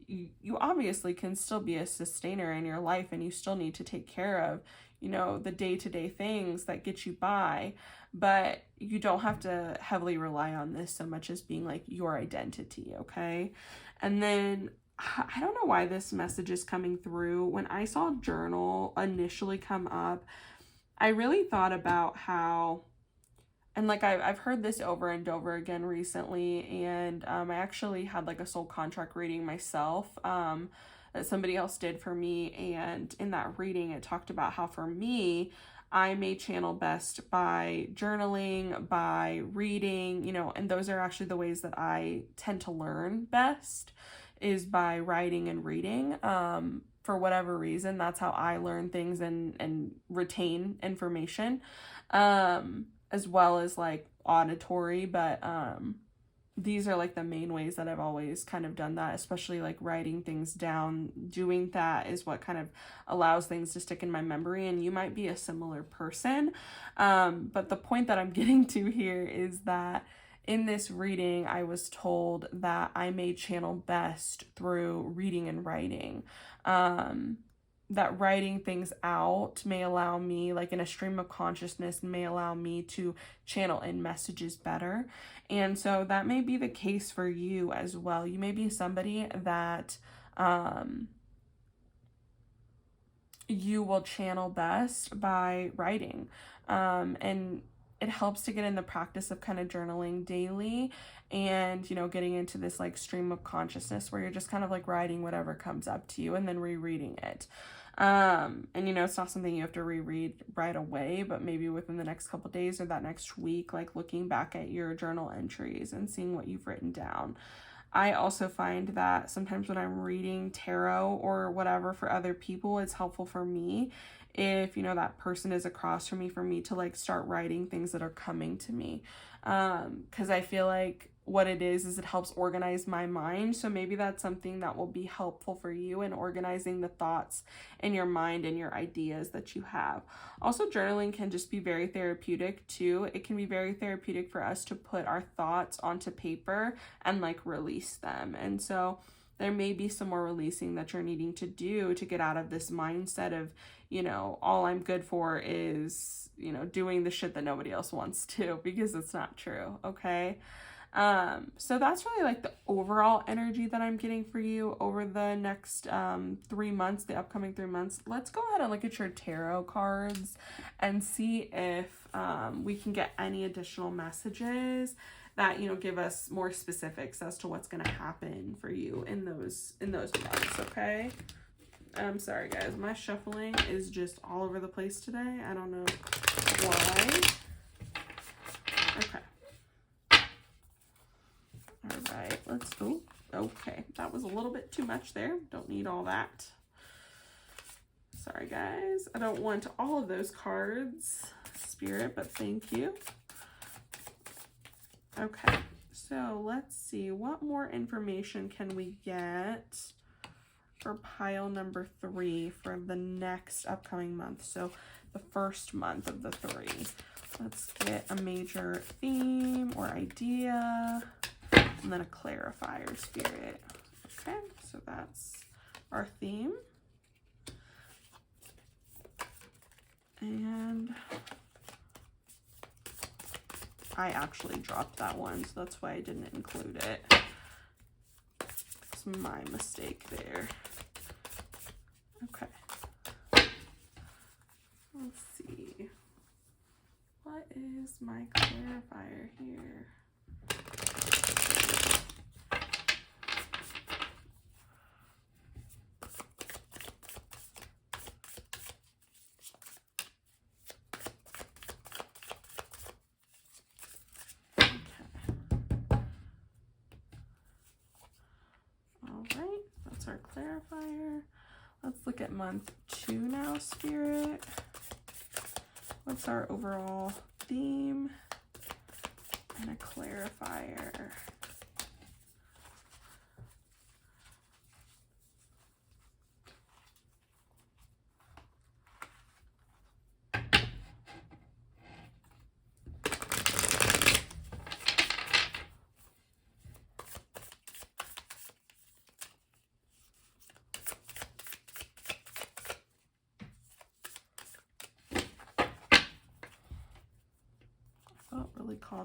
you obviously can still be a sustainer in your life, and you still need to take care of, you know, the day-to-day things that get you by, but you don't have to heavily rely on this so much as being like your identity, okay? And then I don't know why this message is coming through. When I saw journal initially come up, I really thought about how, and like I've heard this over and over again recently, and I actually had like a soul contract reading myself that somebody else did for me, and in that reading it talked about how for me, I may channel best by journaling, by reading, you know, and those are actually the ways that I tend to learn best, is by writing and reading. For whatever reason, that's how I learn things and retain information. As well as like auditory, but these are like the main ways that I've always kind of done that, especially like writing things down. Doing that is what kind of allows things to stick in my memory, and you might be a similar person. But the point that I'm getting to here is that in this reading, I was told that I may channel best through reading and writing. That writing things out may allow me, like in a stream of consciousness, may allow me to channel in messages better. And so that may be the case for you as well. You may be somebody that you will channel best by writing. And it helps to get in the practice of kind of journaling daily and, you know, getting into this like stream of consciousness where you're just kind of like writing whatever comes up to you and then rereading it. And, you know, it's not something you have to reread right away, but maybe within the next couple days or that next week, like looking back at your journal entries and seeing what you've written down. I also find that sometimes when I'm reading tarot or whatever for other people, it's helpful for me if, you know, that person is across from me, for me to like start writing things that are coming to me. Because I feel like what it is it helps organize my mind. So maybe that's something that will be helpful for you in organizing the thoughts in your mind and your ideas that you have. Also, journaling can just be very therapeutic too. It can be very therapeutic for us to put our thoughts onto paper and like release them. And so there may be some more releasing that you're needing to do to get out of this mindset of, you know, all I'm good for is, you know, doing the shit that nobody else wants to, because it's not true, okay? So that's really like the overall energy that I'm getting for you over the next 3 months, the upcoming 3 months. Let's go ahead and look at your tarot cards and see if we can get any additional messages that, you know, give us more specifics as to what's going to happen for you in those months, okay? I'm sorry, guys. My shuffling is just all over the place today. I don't know why. Okay. All right, let's go. Okay, that was a little bit too much there. Don't need all that. Sorry, guys. I don't want all of those cards, Spirit, but thank you. Okay, so let's see. What more information can we get for pile number 3 for the next upcoming month? So the first month of the 3. Let's get a major theme or idea, and then a clarifier, Spirit. Okay, so that's our theme. And I actually dropped that one, so that's why I didn't include it. It's my mistake there. Okay. Let's see. What is my clarifier here? Our clarifier. Let's look at month 2 now, Spirit. What's our overall theme? And a clarifier.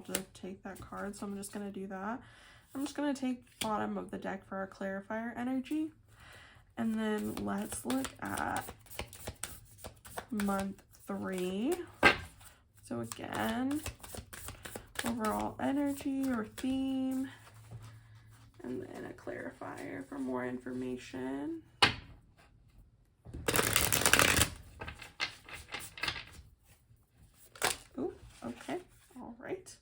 how to take that card, so I'm just going to do that. I'm just going to take bottom of the deck for our clarifier energy. And then let's look at month 3. So again, overall energy or theme, and then a clarifier for more information. Oh, okay, all right.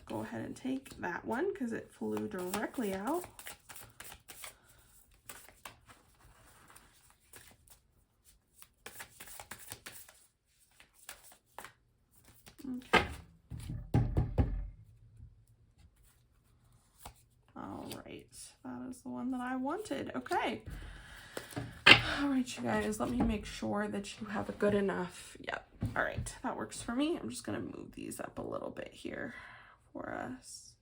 Go ahead and take that one because it flew directly out. Okay. All right, that is the one that I wanted. Okay. All right, you guys, let me make sure that you have a good enough. Yep. All right, that works for me. I'm just going to move these up a little bit here for us.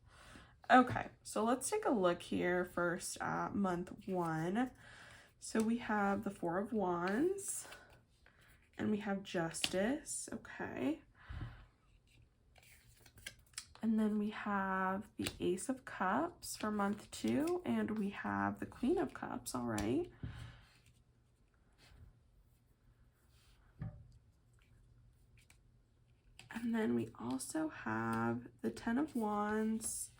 Okay, so let's take a look here first at month 1. So we have the 4 of Wands and we have Justice. Okay. And then we have the Ace of Cups for month 2, and we have the Queen of Cups. All right. And then we also have the 10 of Wands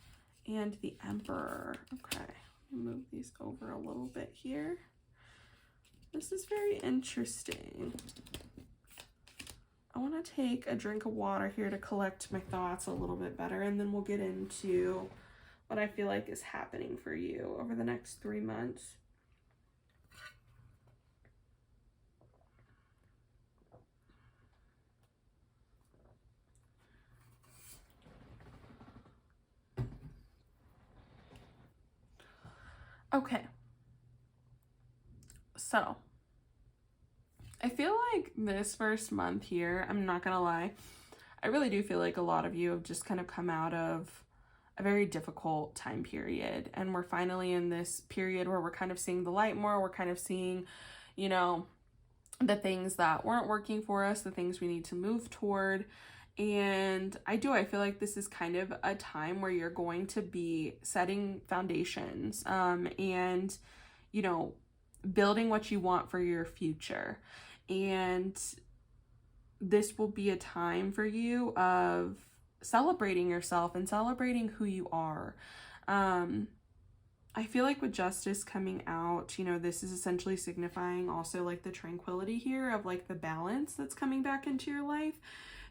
and the Emperor. Okay, move these over a little bit here. This is very interesting. I want to take a drink of water here to collect my thoughts a little bit better, and then we'll get into what I feel like is happening for you over the next 3 months. Okay, so I feel like this first month here, I'm not gonna lie, I really do feel like a lot of you have just kind of come out of a very difficult time period, and we're finally in this period where we're kind of seeing the light more. We're kind of seeing, you know, the things that weren't working for us, the things we need to move toward. And I feel like this is kind of a time where you're going to be setting foundations, and, you know, building what you want for your future. And this will be a time for you of celebrating yourself and celebrating who you are. I feel like with Justice coming out, you know, this is essentially signifying also like the tranquility here of like the balance that's coming back into your life.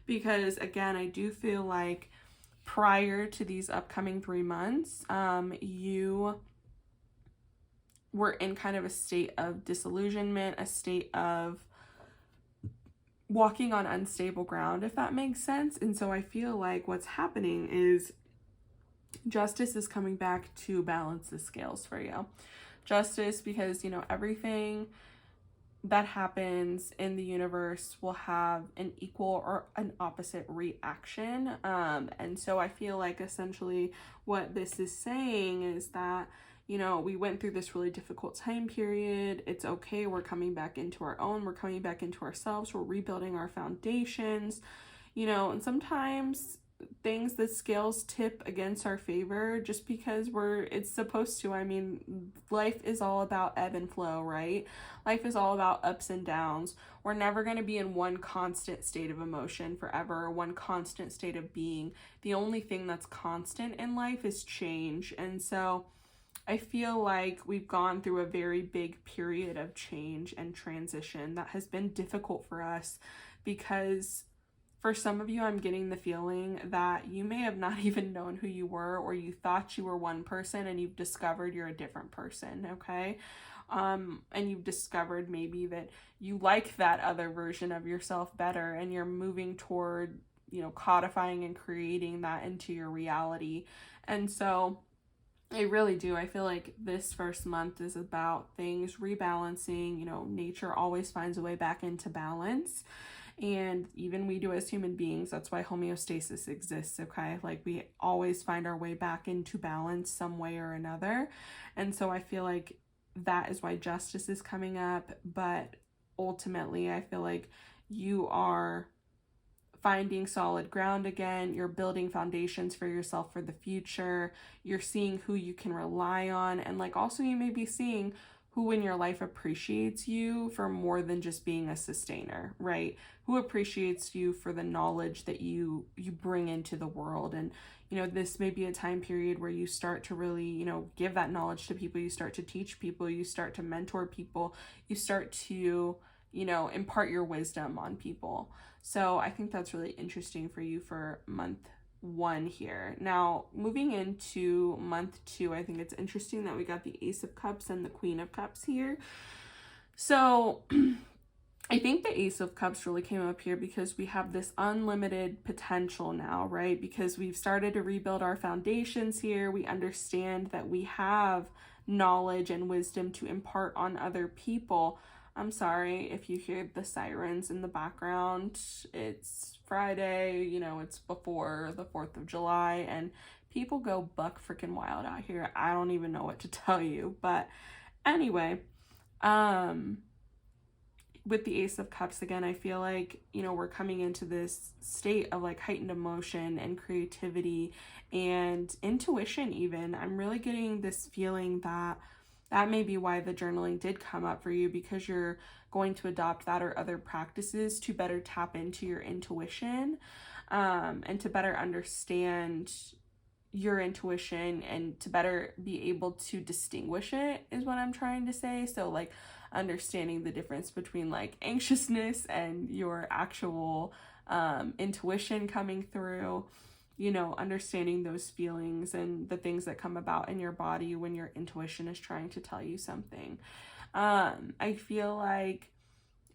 Because again, I do feel like prior to these upcoming 3 months, you were in kind of a state of disillusionment, a state of walking on unstable ground, if that makes sense. And so I feel like what's happening is Justice is coming back to balance the scales for you. Justice, because, you know, everything that happens in the universe will have an equal or an opposite reaction. And so I feel like essentially what this is saying is that, you know, we went through this really difficult time period. It's okay. We're coming back into our own. We're coming back into ourselves. We're rebuilding our foundations, you know, and sometimes the scales tip against our favor just because it's supposed to. I mean, life is all about ebb and flow, right? Life is all about ups and downs. We're never going to be in one constant state of emotion forever, one constant state of being. The only thing that's constant in life is change. And so I feel like we've gone through a very big period of change and transition that has been difficult for us because for some of you, I'm getting the feeling that you may have not even known who you were, or you thought you were one person and you've discovered you're a different person, okay? And you've discovered maybe that you like that other version of yourself better, and you're moving toward, you know, codifying and creating that into your reality. And so I really do. I feel like this first month is about things rebalancing. You know, nature always finds a way back into balance. And even we do as human beings. That's why homeostasis exists, okay? Like we always find our way back into balance some way or another. And so I feel like that is why Justice is coming up. But ultimately, I feel like you are finding solid ground again. You're building foundations for yourself for the future. You're seeing who you can rely on. And like also you may be seeing who in your life appreciates you for more than just being a sustainer, right? Who appreciates you for the knowledge that you bring into the world. And, you know, this may be a time period where you start to really, you know, give that knowledge to people. You start to teach people. You start to mentor people. You start to, you know, impart your wisdom on people. So I think that's really interesting for you for month 1 here. Now, moving into month 2, I think it's interesting that we got the Ace of Cups and the Queen of Cups here. So I think the Ace of Cups really came up here because we have this unlimited potential now, right? Because we've started to rebuild our foundations here. We understand that we have knowledge and wisdom to impart on other people. I'm sorry if you hear the sirens in the background. It's Friday, you know, it's before the 4th of July, and people go buck freaking wild out here. I don't even know what to tell you. But anyway, with the Ace of Cups again, I feel like, you know, we're coming into this state of like heightened emotion and creativity and intuition even. I'm really getting this feeling that may be why the journaling did come up for you, because you're going to adopt that or other practices to better tap into your intuition, and to better understand your intuition and to better be able to distinguish it is what I'm trying to say. So like understanding the difference between like anxiousness and your actual intuition coming through, you know, understanding those feelings and the things that come about in your body when your intuition is trying to tell you something. I feel like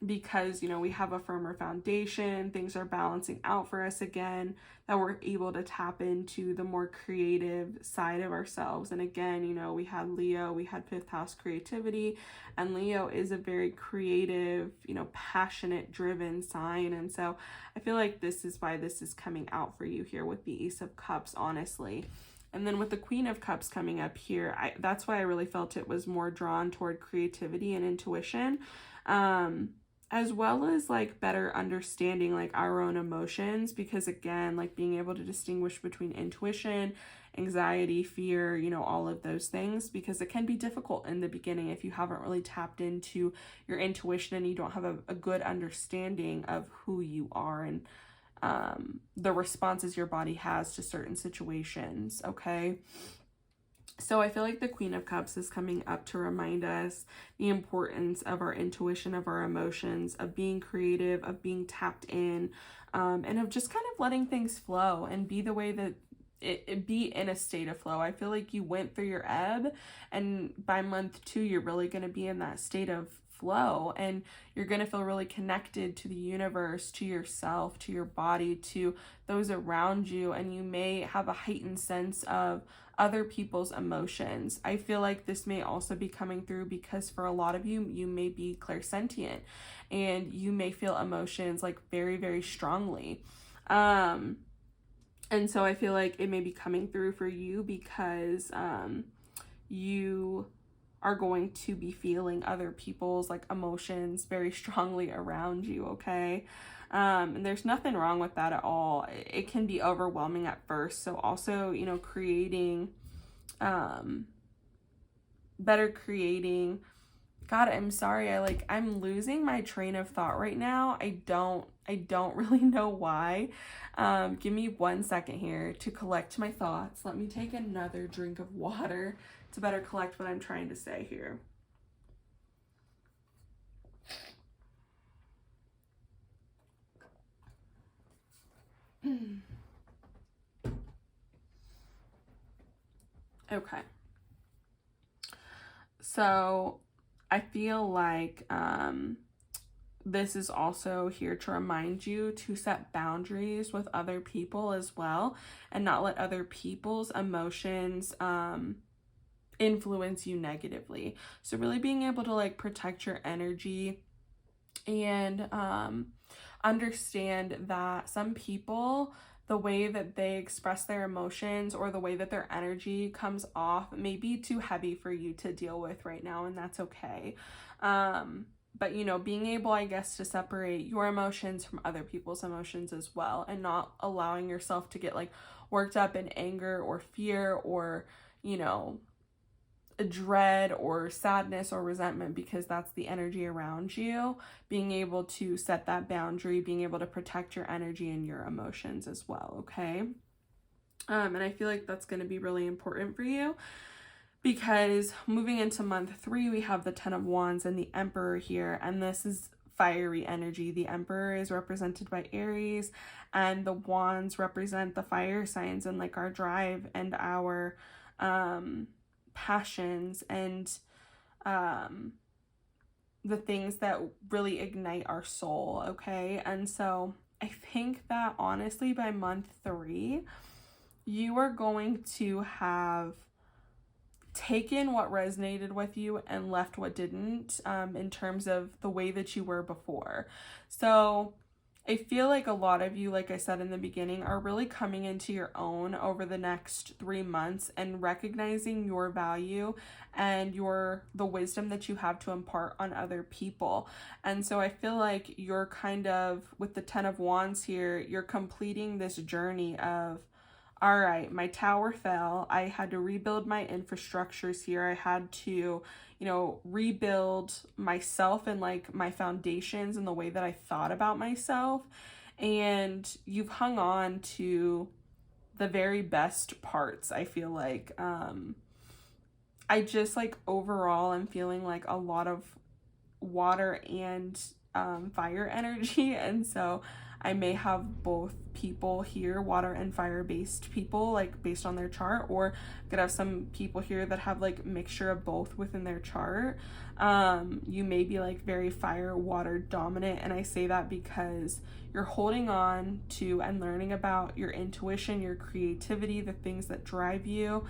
because, you know, we have a firmer foundation, things are balancing out for us again, that we're able to tap into the more creative side of ourselves. And again, you know, we had Leo, we had 5th house creativity, and Leo is a very creative, you know, passionate, driven sign. And so I feel like this is why this is coming out for you here with the Ace of Cups, honestly. And then with the Queen of Cups coming up here, that's why I really felt it was more drawn toward creativity and intuition, as well as like better understanding like our own emotions, because again, like being able to distinguish between intuition, anxiety, fear, you know, all of those things, because it can be difficult in the beginning if you haven't really tapped into your intuition and you don't have a good understanding of who you are and the responses your body has to certain situations, okay? So I feel like the Queen of Cups is coming up to remind us the importance of our intuition, of our emotions, of being creative, of being tapped in, and of just kind of letting things flow and be the way that it be in a state of flow. I feel like you went through your ebb, and by month 2, you're really going to be in that state of flow, and you're going to feel really connected to the universe, to yourself, to your body, to those around you, and you may have a heightened sense of other people's emotions. I feel like this may also be coming through because for a lot of you, you may be clairsentient and you may feel emotions like very, very strongly. And so I feel like it may be coming through for you because you are going to be feeling other people's like emotions very strongly around you, okay? And there's nothing wrong with that at all. It can be overwhelming at first. So also, you know, creating, better creating, God, I'm sorry. I'm losing my train of thought right now. I don't really know why. Give me 1 second here to collect my thoughts. Let me take another drink of water to better collect what I'm trying to say here. Okay. So I feel like this is also here to remind you to set boundaries with other people as well, and not let other people's emotions influence you negatively. So really being able to like protect your energy and understand that some people, the way that they express their emotions or the way that their energy comes off may be too heavy for you to deal with right now, and that's okay. But, you know, being able, I guess, to separate your emotions from other people's emotions as well, and not allowing yourself to get like worked up in anger or fear or, you know, dread or sadness or resentment, because that's the energy around you. Being able to set that boundary, being able to protect your energy and your emotions as well, okay? And I feel like that's going to be really important for you, because moving into month 3, we have the 10 of Wands and the Emperor here, and this is fiery energy. The Emperor is represented by Aries, and the Wands represent the fire signs and like our drive and our passions and the things that really ignite our soul, okay? And so I think that honestly by month 3, you are going to have taken what resonated with you and left what didn't, in terms of the way that you were before. So I feel like a lot of you, like I said in the beginning, are really coming into your own over the next 3 months and recognizing your value and the wisdom that you have to impart on other people. And so I feel like you're kind of, with the 10 of Wands here, you're completing this journey of, all right, my tower fell. I had to rebuild my infrastructures here. I had to, you know, rebuild myself and like my foundations and the way that I thought about myself. And you've hung on to the very best parts, I feel like. I just like overall I'm feeling like a lot of water and fire energy. And so I may have both people here, water and fire based people, like based on their chart, or I could have some people here that have like mixture of both within their chart. You may be like very fire water dominant, and I say that because you're holding on to and learning about your intuition, your creativity, the things that drive you.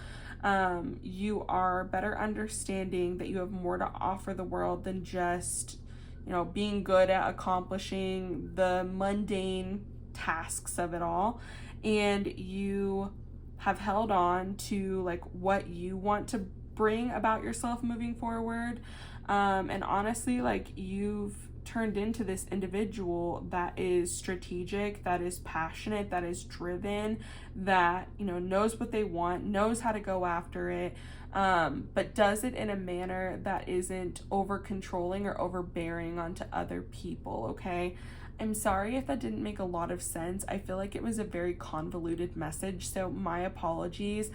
You are better understanding that you have more to offer the world than just, you know, being good at accomplishing the mundane tasks of it all. And you have held on to like what you want to bring about yourself moving forward. And honestly, like you've turned into this individual that is strategic, that is passionate, that is driven, that, you know, knows what they want, knows how to go after it, but does it in a manner that isn't over controlling or overbearing onto other people, okay? I'm sorry if that didn't make a lot of sense. I feel like it was a very convoluted message, so my apologies.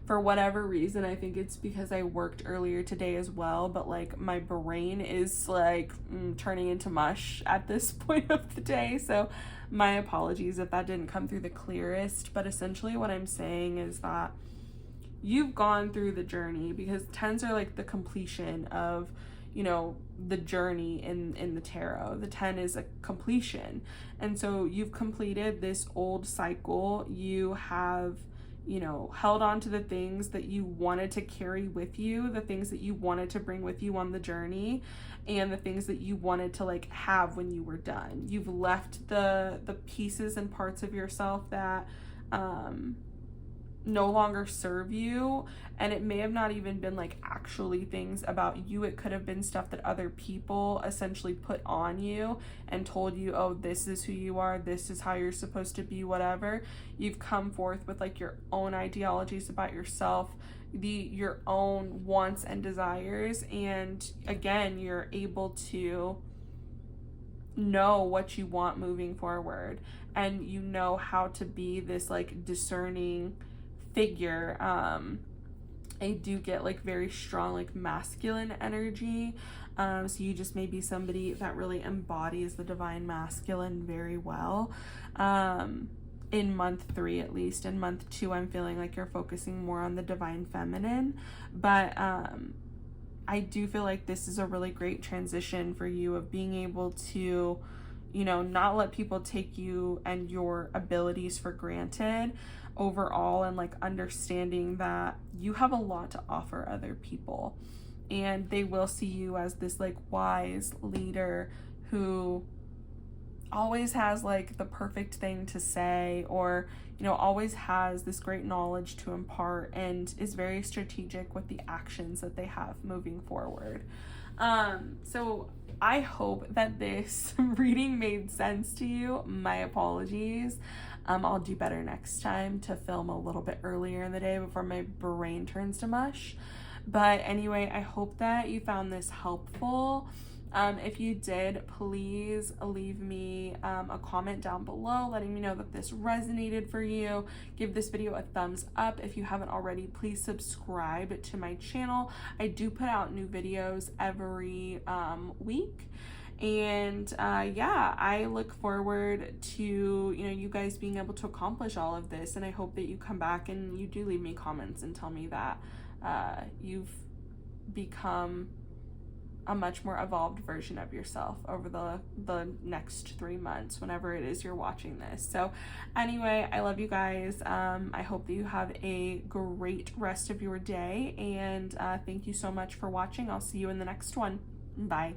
For whatever reason, I think it's because I worked earlier today as well, but like my brain is like turning into mush at this point of the day, so my apologies if that didn't come through the clearest. But essentially what I'm saying is that you've gone through the journey, because 10s are like the completion of, you know, the journey in the tarot. The 10 is a completion, and so you've completed this old cycle. You have, you know, held on to the things that you wanted to carry with you, the things that you wanted to bring with you on the journey, and the things that you wanted to like have when you were done. You've left the pieces and parts of yourself that no longer serve you, and it may have not even been like actually things about you. It could have been stuff that other people essentially put on you and told you, oh, this is who you are, this is how you're supposed to be, whatever. You've come forth with like your own ideologies about yourself, your own wants and desires, and again, you're able to know what you want moving forward, and you know how to be this like discerning figure. I do get like very strong like masculine energy, so you just may be somebody that really embodies the divine masculine very well, in month 3 at least. In month 2 I'm feeling like you're focusing more on the divine feminine, but I do feel like this is a really great transition for you of being able to, you know, not let people take you and your abilities for granted overall, and like understanding that you have a lot to offer other people, and they will see you as this like wise leader who always has like the perfect thing to say, or, you know, always has this great knowledge to impart, and is very strategic with the actions that they have moving forward. So I hope that this reading made sense to you. My apologies. I'll do better next time to film a little bit earlier in the day before my brain turns to mush. But anyway, I hope that you found this helpful. If you did, please leave me a comment down below letting me know that this resonated for you. Give this video a thumbs up. If you haven't already, please subscribe to my channel. I do put out new videos every week. And yeah, I look forward to, you know, you guys being able to accomplish all of this. And I hope that you come back and you do leave me comments and tell me that you've become a much more evolved version of yourself over the next 3 months, whenever it is you're watching this. So anyway, I love you guys. I hope that you have a great rest of your day, and thank you so much for watching. I'll see you in the next one. Bye.